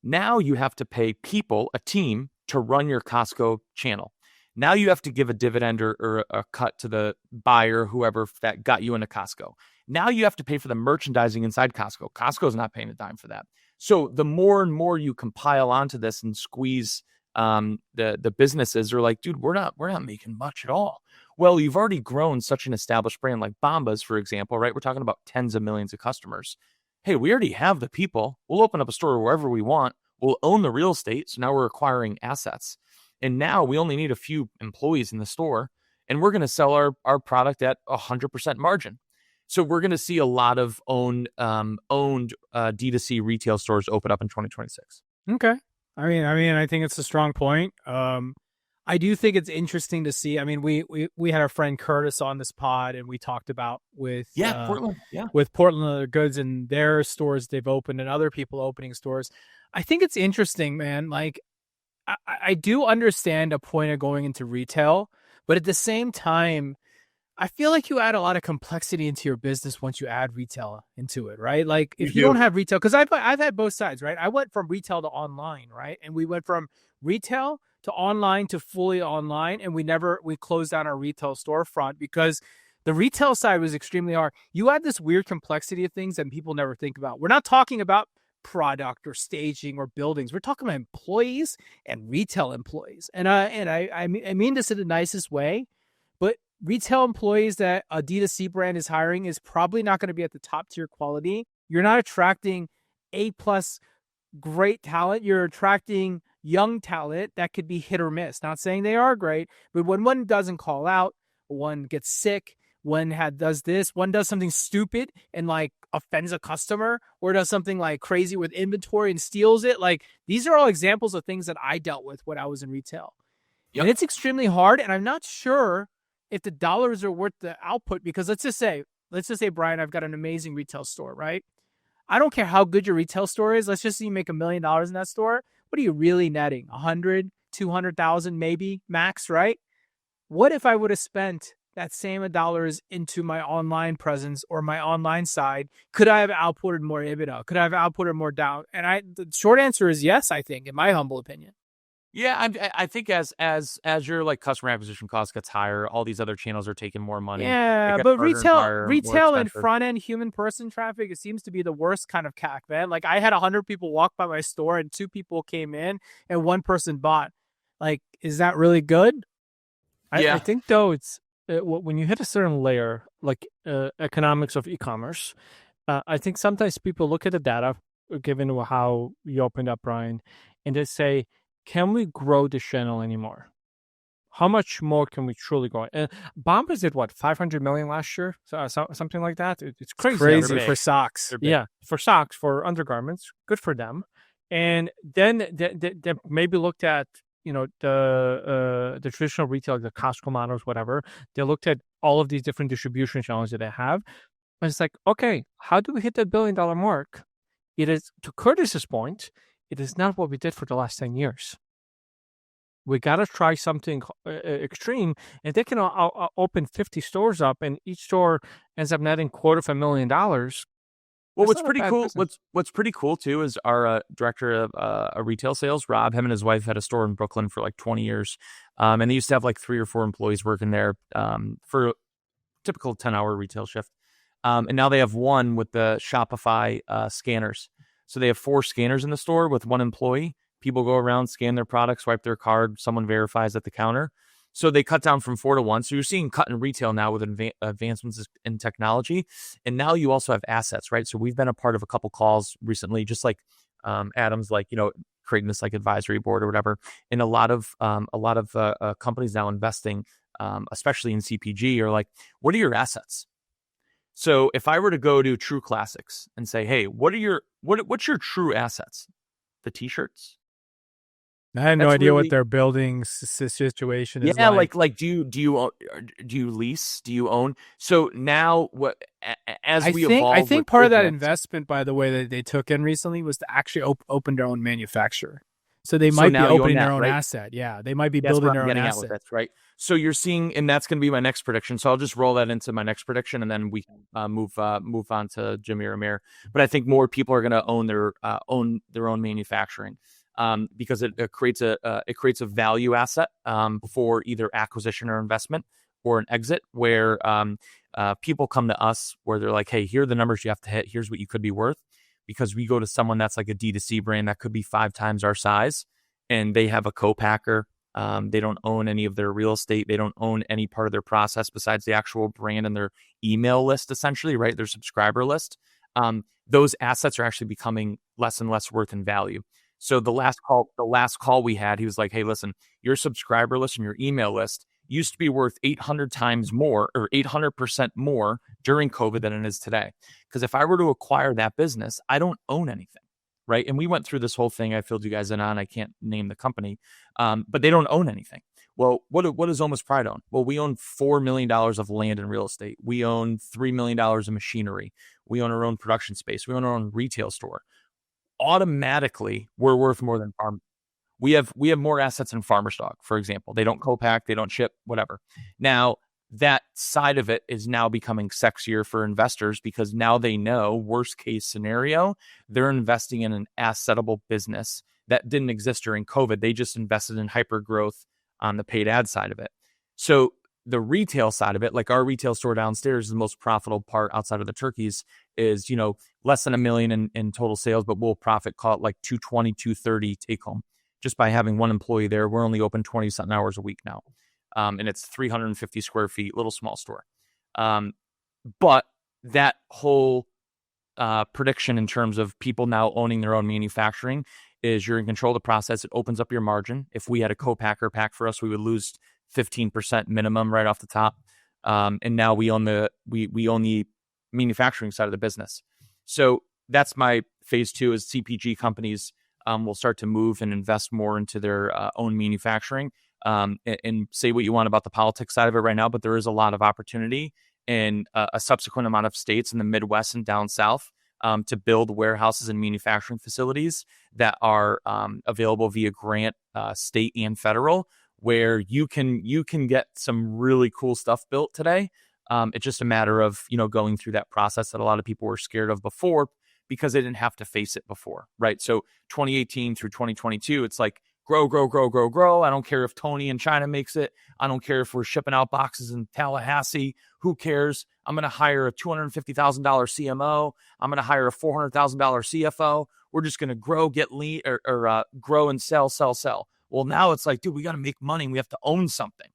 Now you have to pay people, a team, to run your Costco channel. Now you have to give a dividend or a cut to the buyer, whoever that got you into Costco. Now you have to pay for the merchandising inside Costco. Costco's not paying a dime for that. So the more and more you compile onto this and squeeze the businesses are like, dude, we're not making much at all. Well, you've already grown such an established brand like Bombas, for example, right? We're talking about tens of millions of customers. Hey, we already have the people. We'll open up a store wherever we want. We'll own the real estate. So now we're acquiring assets. And now we only need a few employees in the store, and we're going to sell our product at 100% margin. So we're going to see a lot of owned D2C retail stores open up in 2026.
Okay. I mean, I think it's a strong point. I do think it's interesting to see. I mean, we had our friend Curtis on this pod, and we talked about with
Portland,
with Portland Leather Goods and their stores they've opened and other people opening stores. I think it's interesting, man. Like, I do understand a point of going into retail, but at the same time, I feel like you add a lot of complexity into your business once you add retail into it, right? Like if you don't have retail, because I've had both sides, right? I went from retail to online, right? And we went from retail to online to fully online, and we closed down our retail storefront because the retail side was extremely hard. You add this weird complexity of things that people never think about. We're not talking about product or staging or buildings. We're talking about employees and retail employees. And I mean this in the nicest way, but retail employees that a D2C brand is hiring is probably not going to be at the top tier quality. You're not attracting A+ great talent. You're attracting young talent that could be hit or miss. Not saying they are great, but when one doesn't call out, one gets sick, one does this, one does something stupid and like offends a customer, or does something like crazy with inventory and steals it. Like these are all examples of things that I dealt with when I was in retail. Yep. And it's extremely hard. And I'm not sure if the dollars are worth the output, because let's just say, Brian, I've got an amazing retail store, right? I don't care how good your retail store is. Let's just say you make $1 million in that store. What are you really netting? 100, 200,000 maybe max, right? What if I would have spent that same dollars into my online presence or my online side? Could I have outputted more EBITDA? Could I have outputted more down? And the short answer is yes, I think, in my humble opinion.
Yeah, I think as your like customer acquisition cost gets higher, all these other channels are taking more money.
Yeah, but retail and front end human person traffic, it seems to be the worst kind of CAC, man. Like I had 100 people walk by my store and 2 people came in and 1 person bought. Like, is that really good?
I think though it's when you hit a certain layer, like economics of e-commerce, I think sometimes people look at the data, given how you opened up, Brian, and they say, can we grow this channel anymore? How much more can we truly grow? Bombas did what, 500 million last year? So, something like that. It's crazy.
Crazy for socks.
Yeah, for socks, for undergarments. Good for them. And then they maybe looked at the traditional retail, the Costco models, whatever. They looked at all of these different distribution channels that they have. And it's like, okay, how do we hit that $1 billion mark? It is, to Curtis's point, it is not what we did for the last 10 years. We got to try something extreme. And they can open 50 stores up, and each store ends up netting $250,000.
Well, what's pretty cool, what's pretty cool too, is our director of retail sales, Rob, him and his wife had a store in Brooklyn for like 20 years. And they used to have like 3 or 4 employees working there for a typical 10-hour retail shift. And now they have 1 with the Shopify scanners. So they have 4 scanners in the store with 1 employee. People go around, scan their products, swipe their card. Someone verifies at the counter. So they cut down from 4 to 1. So you're seeing cut in retail now with advancements in technology. And now you also have assets, right? So we've been a part of a couple calls recently, just like Adam's like, creating this like advisory board or whatever. And a lot of companies now investing, especially in CPG, are like, what are your assets? So if I were to go to True Classics and say, hey, what's your true assets? The t-shirts?
I had no
That's
idea
really
what their building situation is
Yeah,
like.
like do you lease? Do you own? So now as we evolve,
I think
with
part of that
business-
investment, by the way, that they took in recently was to actually open their own manufacturer. So they
So
might be
now you own
opening their
that,
own
right?
asset. Yeah, they might be
That's
building
what
their
I'm
own
getting at with
asset.
this, right? So you're seeing, and that's going to be my next prediction. So I'll just roll that into my next prediction, and then we can move on to Jimmy or Amir. But I think more people are going to own their own manufacturing, because it creates a value asset for either acquisition or investment or an exit, where people come to us where they're like, hey, here are the numbers you have to hit. Here's what you could be worth, because we go to someone that's like a D2C brand that could be 5 times our size, and they have a co-packer. They don't own any of their real estate. They don't own any part of their process besides the actual brand and their email list, essentially, right? Their subscriber list. Those assets are actually becoming less and less worth in value. So the last call we had, he was like, hey, listen, your subscriber list and your email list used to be worth 800 times more or 800% more during COVID than it is today. Because if I were to acquire that business, I don't own anything. Right. And we went through this whole thing. I filled you guys in on. I can't name the company, but they don't own anything. Well, what does Almost Pride own? Well, we own $4 million of land and real estate. We own $3 million of machinery. We own our own production space. We own our own retail store. Automatically, we're worth more than farm. We have more assets than Farmer Stock, for example. They don't co-pack, they don't ship, whatever. Now, that side of it is now becoming sexier for investors, because now they know, worst case scenario, they're investing in an assetable business that didn't exist during COVID. They just invested in hyper growth on the paid ad side of it. So the retail side of it, like our retail store downstairs, is the most profitable part outside of the turkeys, is, less than $1 million in total sales, but we'll profit, call it like 220, 230 take home just by having one employee there. We're only open 20 something hours a week now. And it's 350 square feet, little small store. But that whole prediction in terms of people now owning their own manufacturing is you're in control of the process. It opens up your margin. If we had a co-packer pack for us, we would lose 15% minimum right off the top. And now we own the manufacturing side of the business. So that's my phase 2, is CPG companies will start to move and invest more into their own manufacturing. And say what you want about the politics side of it right now, but there is a lot of opportunity in a subsequent amount of states in the Midwest and down south to build warehouses and manufacturing facilities that are available via grant, state and federal, where you can get some really cool stuff built today. It's just a matter of going through that process that a lot of people were scared of before, because they didn't have to face it before, right? So 2018 through 2022, it's like, grow, grow, grow, grow, grow. I don't care if Tony in China makes it. I don't care if we're shipping out boxes in Tallahassee. Who cares? I'm going to hire a $250,000 CMO. I'm going to hire a $400,000 CFO. We're just going to grow, get lean, or grow and sell. Well, now it's like, dude, we got to make money. And we have to own something,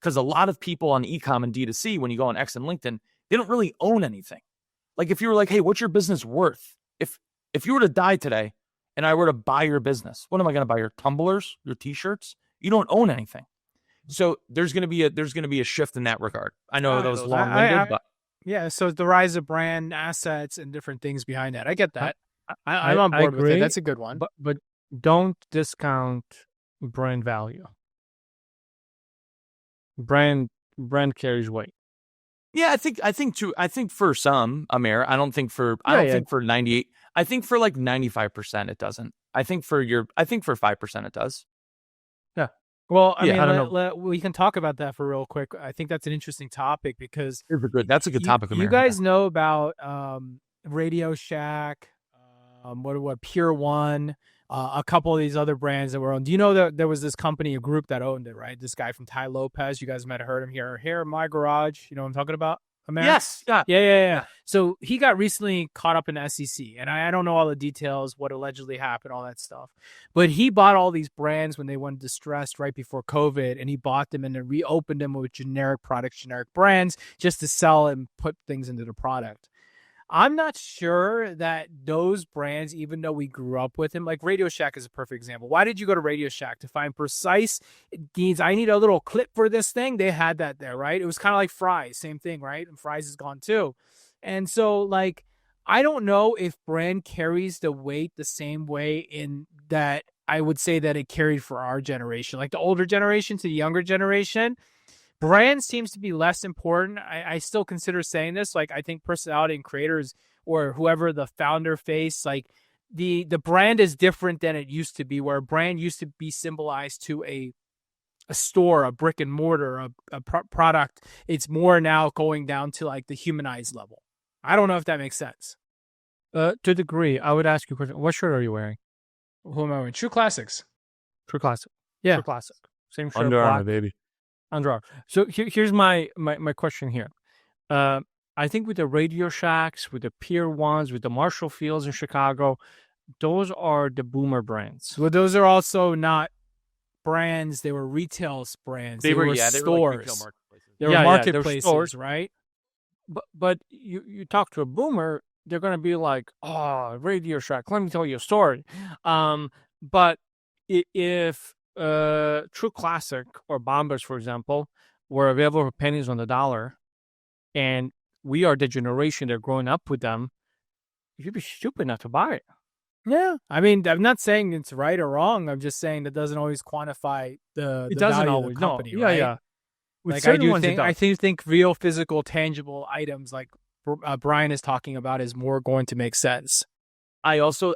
because a lot of people on ecom and D2C, when you go on X and LinkedIn, they don't really own anything. Like if you were like, hey, what's your business worth? If you were to die today, and I were to buy your business, what am I going to buy? Your tumblers, your t-shirts? You don't own anything. So there's going to be a shift in that regard. I know that was long-winded, but
yeah. So the rise of brand assets and different things behind that. I get that.
I'm
on board with it.
agree,
That's a good one.
But don't discount brand value. Brand carries weight.
yeah, I think for some, Amir, I don't think for 98. I think for like 95% it doesn't. I think for 5% it does.
Yeah.
Well, I
don't
mean, we can talk about that for real quick. I think that's an interesting topic, because
That's a good topic, Amir.
You guys know about Radio Shack, what Pure One, a couple of these other brands that were owned. Do you know that there was this company, a group that owned it, right? This guy from Tai Lopez. You guys might have heard him here in my garage. You know what I'm talking about? America?
Yes. Yeah.
Yeah. So he got recently caught up in the SEC, and I don't know all the details, what allegedly happened, all that stuff. But he bought all these brands when they went distressed right before COVID, and he bought them and then reopened them with generic products, generic brands, just to sell and put things into the product. I'm not sure that those brands, even though we grew up with them, like Radio Shack is a perfect example. Why did you go to Radio Shack? To find precise needs. I need a little clip for this thing. They had that there, right? It was kind of like Fry's, same thing, right? And Fry's is gone too. And so, like, I don't know if brand carries the weight the same way in that I would say that it carried for our generation, like the older generation to the younger generation. Brand seems to be less important. I still consider saying this. Like, I think personality and creators or whoever the founder face, like the brand is different than it used to be, where a brand used to be symbolized to a store, a brick and mortar, a product. It's more now going down to like the humanized level. I don't know if that makes sense.
To a degree, I would ask you a question. What shirt are you wearing?
Who am I wearing? True Classics.
True Classic.
Yeah.
True Classic. Same shirt.
Under Armour,
black.
baby.
Under Armour. So here's my question here. I think with the Radio Shacks, with the Pier 1s, with the Marshall Fields in Chicago, those are the boomer brands.
Well, those are also not brands. They were retail brands. They were stores.
They were like retail marketplaces.
They were
Yeah,
marketplaces,
stores.
right?
But you talk to a boomer, they're going to be like, oh, Radio Shack, let me tell you a story. But if True Classic or Bombers, for example, were available for pennies on the dollar, and we are the generation that are growing up with them, you'd be stupid not to buy it.
Yeah. I mean, I'm not saying it's right or wrong. I'm just saying that doesn't always quantify the
It doesn't
value
always.
of the company,
No.
right?
Yeah. With
Like
certain ones, it does.
I think real physical, tangible items like Brian is talking about is more going to make sense.
I also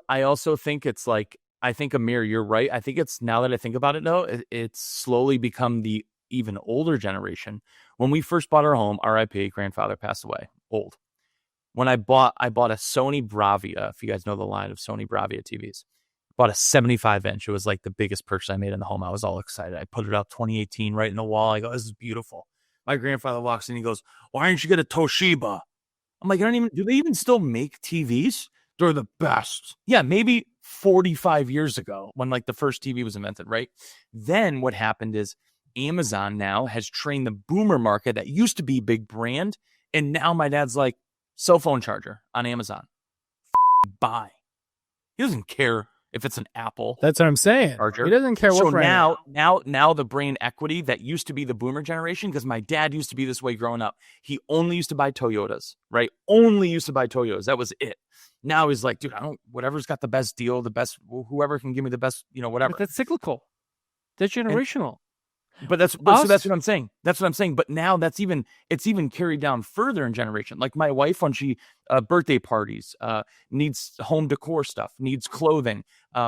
think it's like, I think, Amir, you're right. I think it's, now that I think about it, though, it's slowly become the even older generation. When we first bought our home, RIP, grandfather passed away, old. When I bought a Sony Bravia, if you guys know the line of Sony Bravia TVs, bought a 75-inch. It was like the biggest purchase I made in the home. I was all excited. I put it up 2018 right in the wall. I go, this is beautiful. My grandfather walks in, he goes, why didn't you get a Toshiba? I'm like, do they even still make TVs? They're the best. Yeah, maybe 45 years ago when like the first TV was invented, right? Then what happened is Amazon now has trained the boomer market that used to be big brand. And now my dad's like, cell phone charger on Amazon. Buy. He doesn't care if it's an Apple.
That's what I'm saying.
Charger.
He doesn't care what
So
brand.
now the brand equity that used to be the boomer generation, because my dad used to be this way growing up. He only used to buy Toyotas, right? Only used to buy Toyotas. That was it. Now he's like, dude, whatever's got the best deal, the best, whoever can give me the best, whatever.
But that's cyclical. That's generational.
But so that's what I'm saying. That's what I'm saying. But now it's even carried down further in generation. Like my wife, when she birthday parties, needs home decor stuff, needs clothing.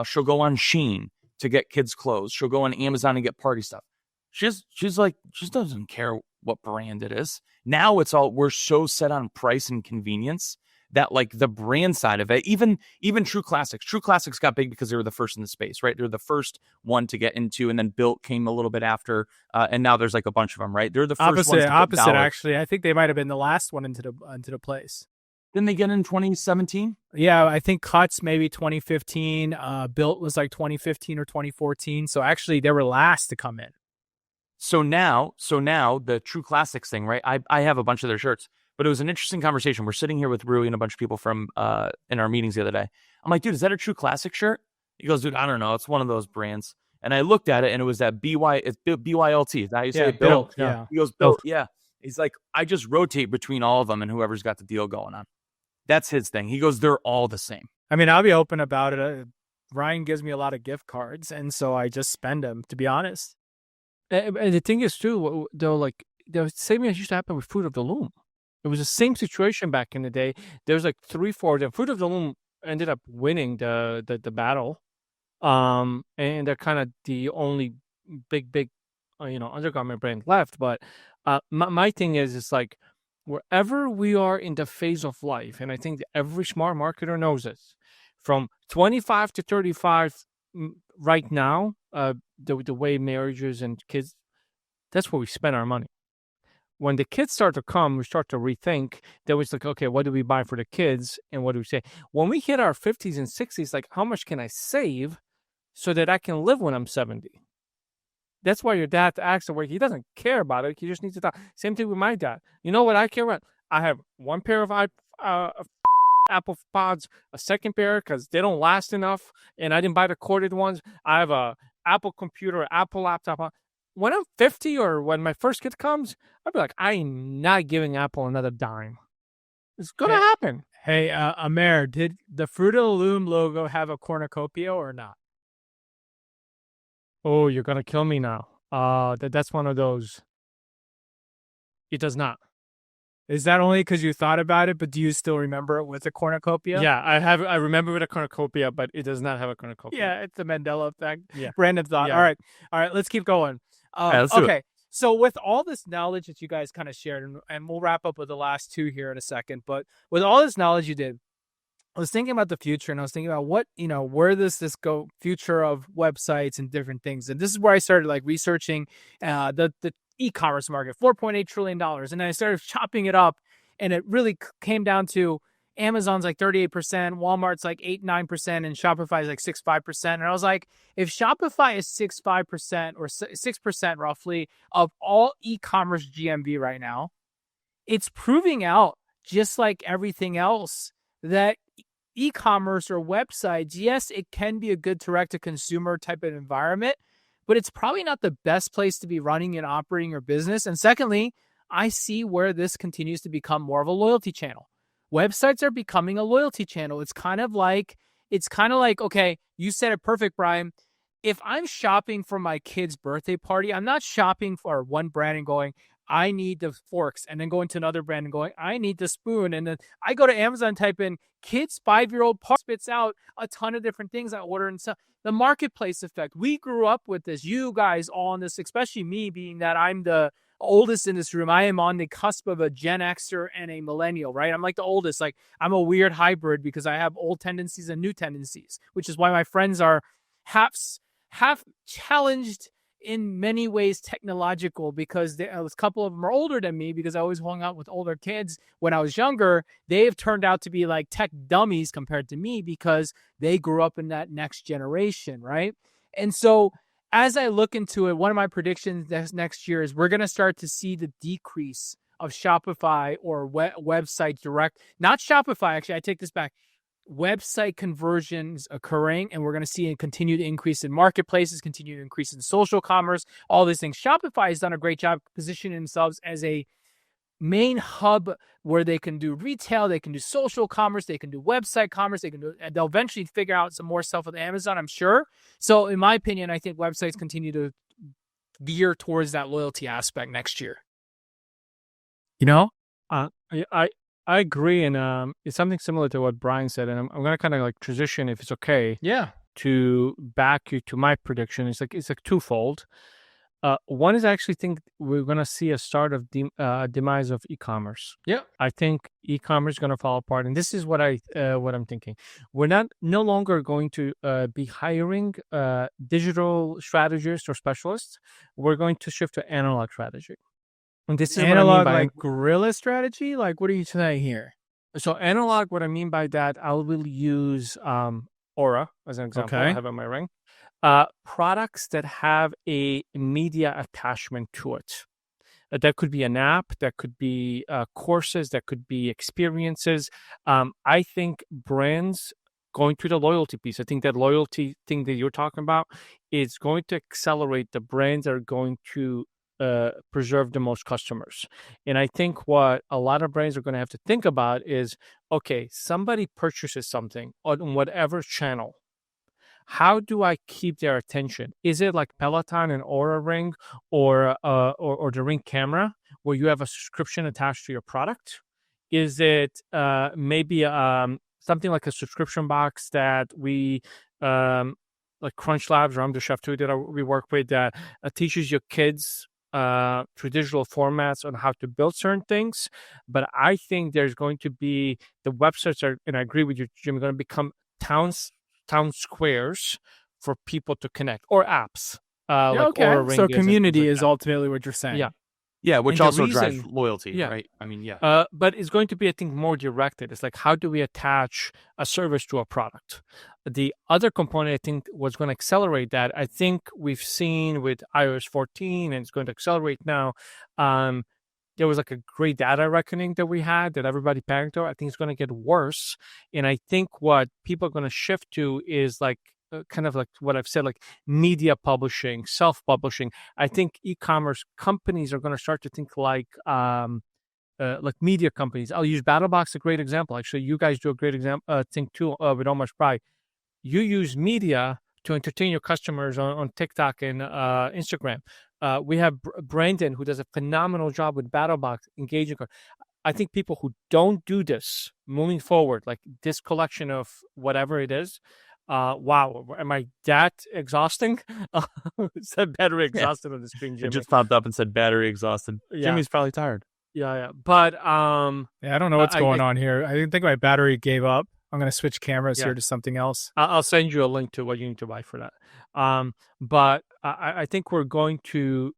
She'll go on Shein to get kids' clothes. She'll go on Amazon and get party stuff. She's like, she just doesn't care what brand it is. Now we're so set on price and convenience that like the brand side of it, even True Classics got big because they were the first in the space, right? They're the first one to get into, and then Built came a little bit after, and now there's like a bunch of them, right? They're the first ones.
Opposite, actually. I think they might have been the last one into the place.
Didn't they get in 2017?
Yeah, I think Cuts maybe 2015. Built was like 2015 or 2014. So actually, they were last to come in.
So now the True Classics thing, right? I have a bunch of their shirts. But it was an interesting conversation. We're sitting here with Rui and a bunch of people from in our meetings the other day. I'm like, dude, is that a True Classic shirt? He goes, dude, I don't know. It's one of those brands. And I looked at it, and it was that BYLT. Is that how you say it?
Built. Yeah.
He goes, Built. Yeah. He's like, I just rotate between all of them and whoever's got the deal going on. That's his thing. He goes, they're all the same.
I mean, I'll be open about it. Ryan gives me a lot of gift cards, and so I just spend them, to be honest.
And the thing is, too, though, like the same thing used to happen with Fruit of the Loom. It was the same situation back in the day. There's like 3-4 of them. Fruit of the Loom ended up winning the battle. And they're kind of the only big undergarment brand left. But my thing is, it's like wherever we are in the phase of life, and I think that every smart marketer knows this, from 25 to 35 right now, the way marriages and kids, that's where we spend our money. when the kids start to come, we start to rethink. Then it's like, okay, what do we buy for the kids, and what do we say? When we hit our 50s and 60s, like, how much can I save so that I can live when I'm 70? That's why your dad acts the way he doesn't care about it. He just needs to talk. Same thing with my dad. You know what I care about? I have one pair of Apple Pods, a second pair because they don't last enough, and I didn't buy the corded ones. I have a Apple computer, Apple laptop. When I'm 50 or when my first kid comes, I'll be like, I'm not giving Apple another dime. It's going to happen.
Hey, Amer, did the Fruit of the Loom logo have a cornucopia or not?
Oh, you're going to kill me now. That's one of those. It does not.
Is that only because you thought about it, but do you still remember it with a cornucopia?
Yeah, I remember with a cornucopia, but it does not have a cornucopia.
Yeah, it's the Mandela effect.
Yeah.
Random thought.
Yeah.
All right, let's keep going.
Let's do it.
Okay, so with all this knowledge that you guys kind of shared, and we'll wrap up with the last two here in a second, but with all this knowledge you did, I was thinking about the future, and I was thinking about what, where does this go, future of websites and different things. And this is where I started like researching the e-commerce market, $4.8 trillion. And I started chopping it up, and it really came down to Amazon's like 38%, Walmart's like 8-9%, and Shopify is like 6-5%. And I was like, if Shopify is 6-5% or 6% roughly of all e-commerce GMV right now, it's proving out, just like everything else, that e-commerce or websites, yes, it can be a good direct-to-consumer type of environment, but it's probably not the best place to be running and operating your business. And secondly, I see where this continues to become more of a loyalty channel. Websites are becoming a loyalty channel. It's kind of like, okay, you said it perfect, Brian. If I'm shopping for my kid's birthday party, I'm not shopping for one brand and going, I need the forks, and then going to another brand and going, I need the spoon. And then I go to Amazon, type in kids 5-year-old part, spits out a ton of different things I order and stuff. The marketplace effect. We grew up with this. You guys all on this, especially me, being that I'm the oldest in this room. I am on the cusp of a Gen Xer and a millennial, right? I'm like the oldest. Like, I'm a weird hybrid because I have old tendencies and new tendencies, which is why my friends are half challenged in many ways technological, because a couple of them are older than me, because I always hung out with older kids when I was younger. They've turned out to be like tech dummies compared to me because they grew up in that next generation, right? And so as I look into it, one of my predictions next year is we're going to start to see the decrease of Shopify or website direct, not Shopify, actually, I take this back, website conversions occurring, and we're going to see a continued increase in marketplaces, continued increase in social commerce, all these things. Shopify has done a great job positioning themselves as a main hub where they can do retail, they can do social commerce, they can do website commerce, they'll eventually figure out some more stuff with Amazon, I'm sure. So in my opinion, I think websites continue to gear towards that loyalty aspect next year.
I agree, and it's something similar to what Brian said, and I'm going to kind of like transition, if it's okay, to back you to my prediction. It's like twofold. One is I actually think we're going to see a start of demise of e-commerce.
Yeah,
I think e-commerce is going to fall apart, and this is what I'm thinking. We're no longer going to be hiring digital strategists or specialists. We're going to shift to analog strategy. And this is
analog, what I mean by, like guerrilla strategy? Like, what are you saying here?
So analog, what I mean by that, I will use Aura as an example. I have on my ring. Products that have a media attachment to it. That could be an app, that could be courses, that could be experiences. I think brands going to the loyalty piece, I think that loyalty thing that you're talking about is going to accelerate the brands that are going to preserve the most customers. And I think what a lot of brands are going to have to think about is, okay, somebody purchases something on whatever channel. How do I keep their attention? Is it like Peloton and Aura Ring or the Ring camera where you have a subscription attached to your product? Is it maybe something like a subscription box that we like Crunch Labs or I'm the Chef too that we work with that teaches your kids through digital formats on how to build certain things? But I think there's going to be the websites are, and I agree with you, Jim, going to become town squares for people to connect, or apps.
Like Aura Ring. So community is ultimately what you're saying.
Yeah.
Yeah, which
And the
also drives
reason-
loyalty,
yeah.
right? I mean, yeah.
But it's going to be, I think, more directed. It's like, how do we attach a service to a product? The other component, I think, was going to accelerate that. I think we've seen with iOS 14, and it's going to accelerate now. There was like a great data reckoning that we had that everybody panicked over. I think it's going to get worse. And I think what people are going to shift to is like kind of like what I've said, like media publishing, self-publishing. I think e-commerce companies are going to start to think like media companies. I'll use BattleBox, a great example. Actually, you guys do a great example thing too with Almost Pride. You use media to entertain your customers on TikTok and Instagram. We have Brandon, who does a phenomenal job with BattleBox, engaging. I think people who don't do this moving forward, like this collection of whatever it is, wow, am I that exhausting? It said battery exhausted on the screen, Jimmy.
It just popped up and said battery exhausted.
Yeah.
Jimmy's probably tired.
Yeah. But
yeah, I don't know what's going on here. I think my battery gave up. I'm going to switch cameras here to something else.
I'll send you a link to what you need to buy for that. But I think we're going to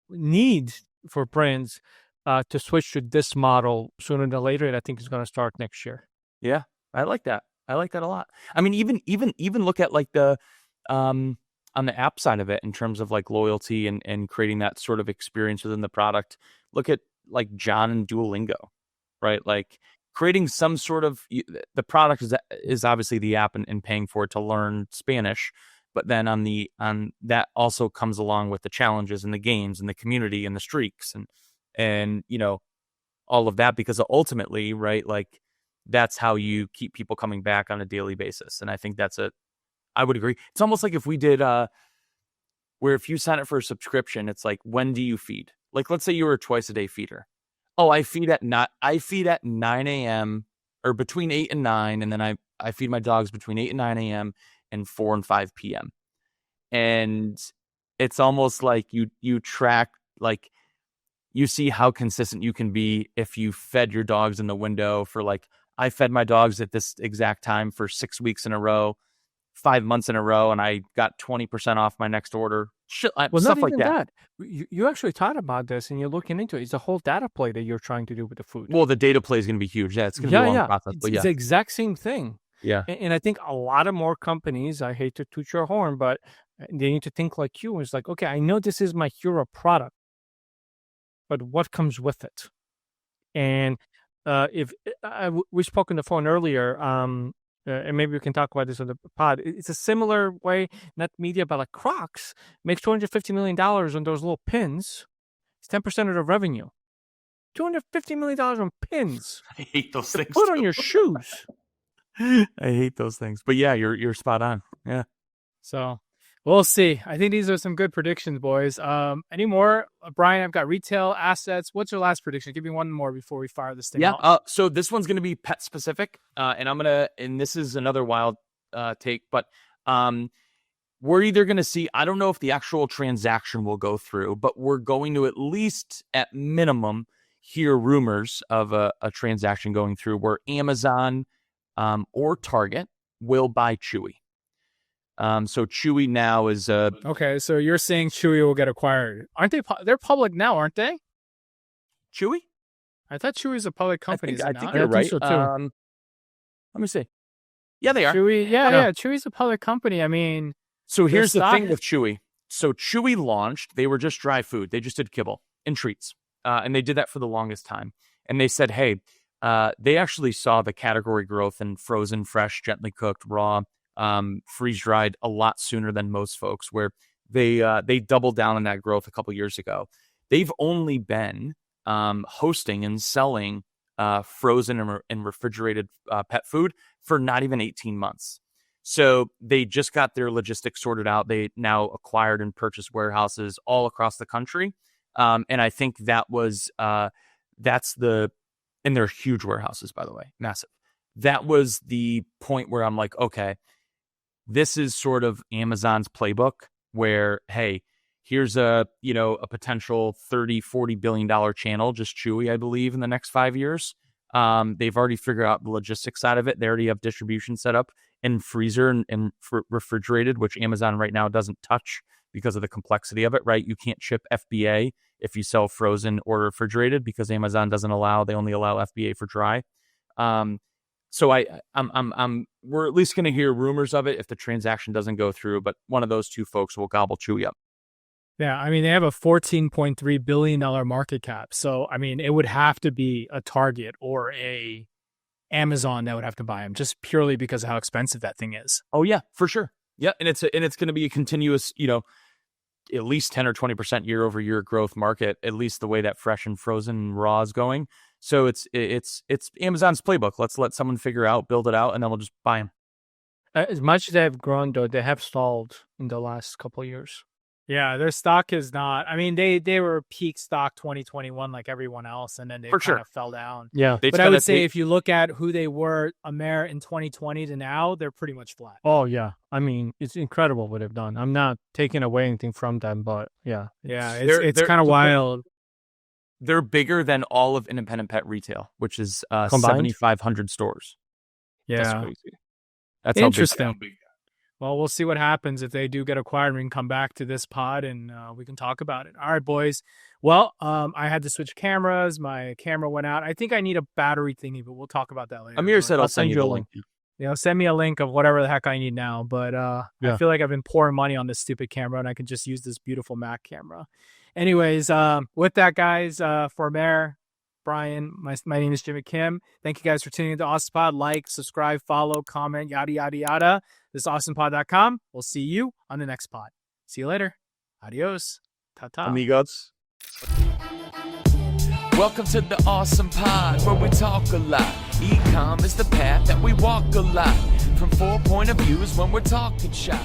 need for brands to switch to this model sooner than later, and I think it's going to start next year.
Yeah, I like that. I like that a lot. I mean, even look at like the on the app side of it in terms of like loyalty and creating that sort of experience within the product. Look at like John and Duolingo, right? Like creating some sort of the product is obviously the app and paying for it to learn Spanish, but then on that also comes along with the challenges and the games and the community and the streaks and all of that, because ultimately, right, like that's how you keep people coming back on a daily basis. And I think I would agree. It's almost like if we did where if you sign up for a subscription, it's like, when do you feed? Like, let's say you were a twice a day feeder. Oh, I feed at 9 a.m. or between 8 and 9. And then I feed my dogs between 8 and 9 a.m. and 4 and 5 p.m. And it's almost like you track, like you see how consistent you can be if you fed your dogs in the window for like, I fed my dogs at this exact time for 6 weeks in a row, 5 months in a row, and I got 20% off my next order.
Well,
stuff
not
like
even
that.
You actually thought about this, and you're looking into it. It's a whole data play that you're trying to do with the food.
Well, the data play is going to be huge. Yeah, it's going to be a long process. But
It's the exact same thing.
Yeah.
And I think a lot of more companies, I hate to toot your horn, but they need to think like you. It's like, okay, I know this is my hero product, but what comes with it? And if we spoke on the phone earlier, and maybe we can talk about this on the pod. It's a similar way, not media, but like Crocs makes $250 million on those little pins. It's 10% of the revenue. $250 million on pins.
I hate those things.
Put on your shoes.
I hate those things. But yeah, you're spot on. Yeah.
So we'll see. I think these are some good predictions, boys. Any more? Brian, I've got retail assets. What's your last prediction? Give me one more before we fire this thing out.
So this one's going to be pet specific. And this is another wild take, but we're either going to see, I don't know if the actual transaction will go through, but we're going to at least at minimum hear rumors of a transaction going through where Amazon or Target will buy Chewy. So Chewy now is
okay. So you're saying Chewy will get acquired? Aren't they? They're public now, aren't they?
Chewy?
I thought Chewy's a public company.
I think you're right.
So too.
Let me see. Yeah, they are.
Chewy, yeah. Chewy's a public company. I mean,
so here's the thing with Chewy. So Chewy launched. They were just dry food. They just did kibble and treats, and they did that for the longest time. And they said, hey, they actually saw the category growth in frozen, fresh, gently cooked, raw, freeze dried a lot sooner than most folks, where they doubled down on that growth a couple years ago. They've only been hosting and selling frozen and refrigerated pet food for not even 18 months. So they just got their logistics sorted out. They now acquired and purchased warehouses all across the country. And I think that was and they're huge warehouses, by the way, massive. That was the point where I'm like, okay, this is sort of Amazon's playbook where, hey, here's a potential $30-40 billion channel, just Chewy, I believe, in the next 5 years. They've already figured out the logistics side of it. They already have distribution set up in freezer and refrigerated, which Amazon right now doesn't touch because of the complexity of it, right? You can't ship FBA if you sell frozen or refrigerated because Amazon doesn't allow, they only allow FBA for dry. So we're at least going to hear rumors of it if the transaction doesn't go through, but one of those two folks will gobble Chewy up.
Yeah, I mean, they have a $14.3 billion market cap. So, I mean, it would have to be a Target or a Amazon that would have to buy them just purely because of how expensive that thing is.
Oh, yeah, for sure. Yeah, and it's going to be a continuous, at least 10 or 20% year over year growth market, at least the way that fresh and frozen raw is going. So it's Amazon's playbook. Let's let someone figure out, build it out, and then we'll just buy them.
As much as they've grown, though, they have stalled in the last couple of years.
Yeah, their stock is not. I mean, they were peak stock 2021 like everyone else, and then they kind of fell down.
Yeah,
but I would say if you look at who they were, Amer in 2020 to now, they're pretty much flat.
Oh yeah, I mean, it's incredible what they've done. I'm not taking away anything from them, but yeah,
it's kind of wild.
They're bigger than all of independent pet retail, which is 7,500 stores.
Yeah,
that's crazy. That's
interesting.
How big.
Well, we'll see what happens if they do get acquired. We can come back to this pod and we can talk about it. All right, boys. Well, I had to switch cameras. My camera went out. I think I need a battery thingy, but we'll talk about that later.
Amir said I'll send you the link.
Send me a link of whatever the heck I need now. But I feel like I've been pouring money on this stupid camera and I can just use this beautiful Mac camera. Anyways, with that, guys, for Amer, Brian, my name is Jimmy Kim. Thank you guys for tuning into AwesomePod. Like, subscribe, follow, comment, yada, yada, yada. This is awesomepod.com. We'll see you on the next pod. See you later. Adios. Ta-ta.
Amigos.
Welcome to the Awesome Pod, where we talk a lot. Ecom is the path that we walk a lot. From 4 point of views when we're talking shop.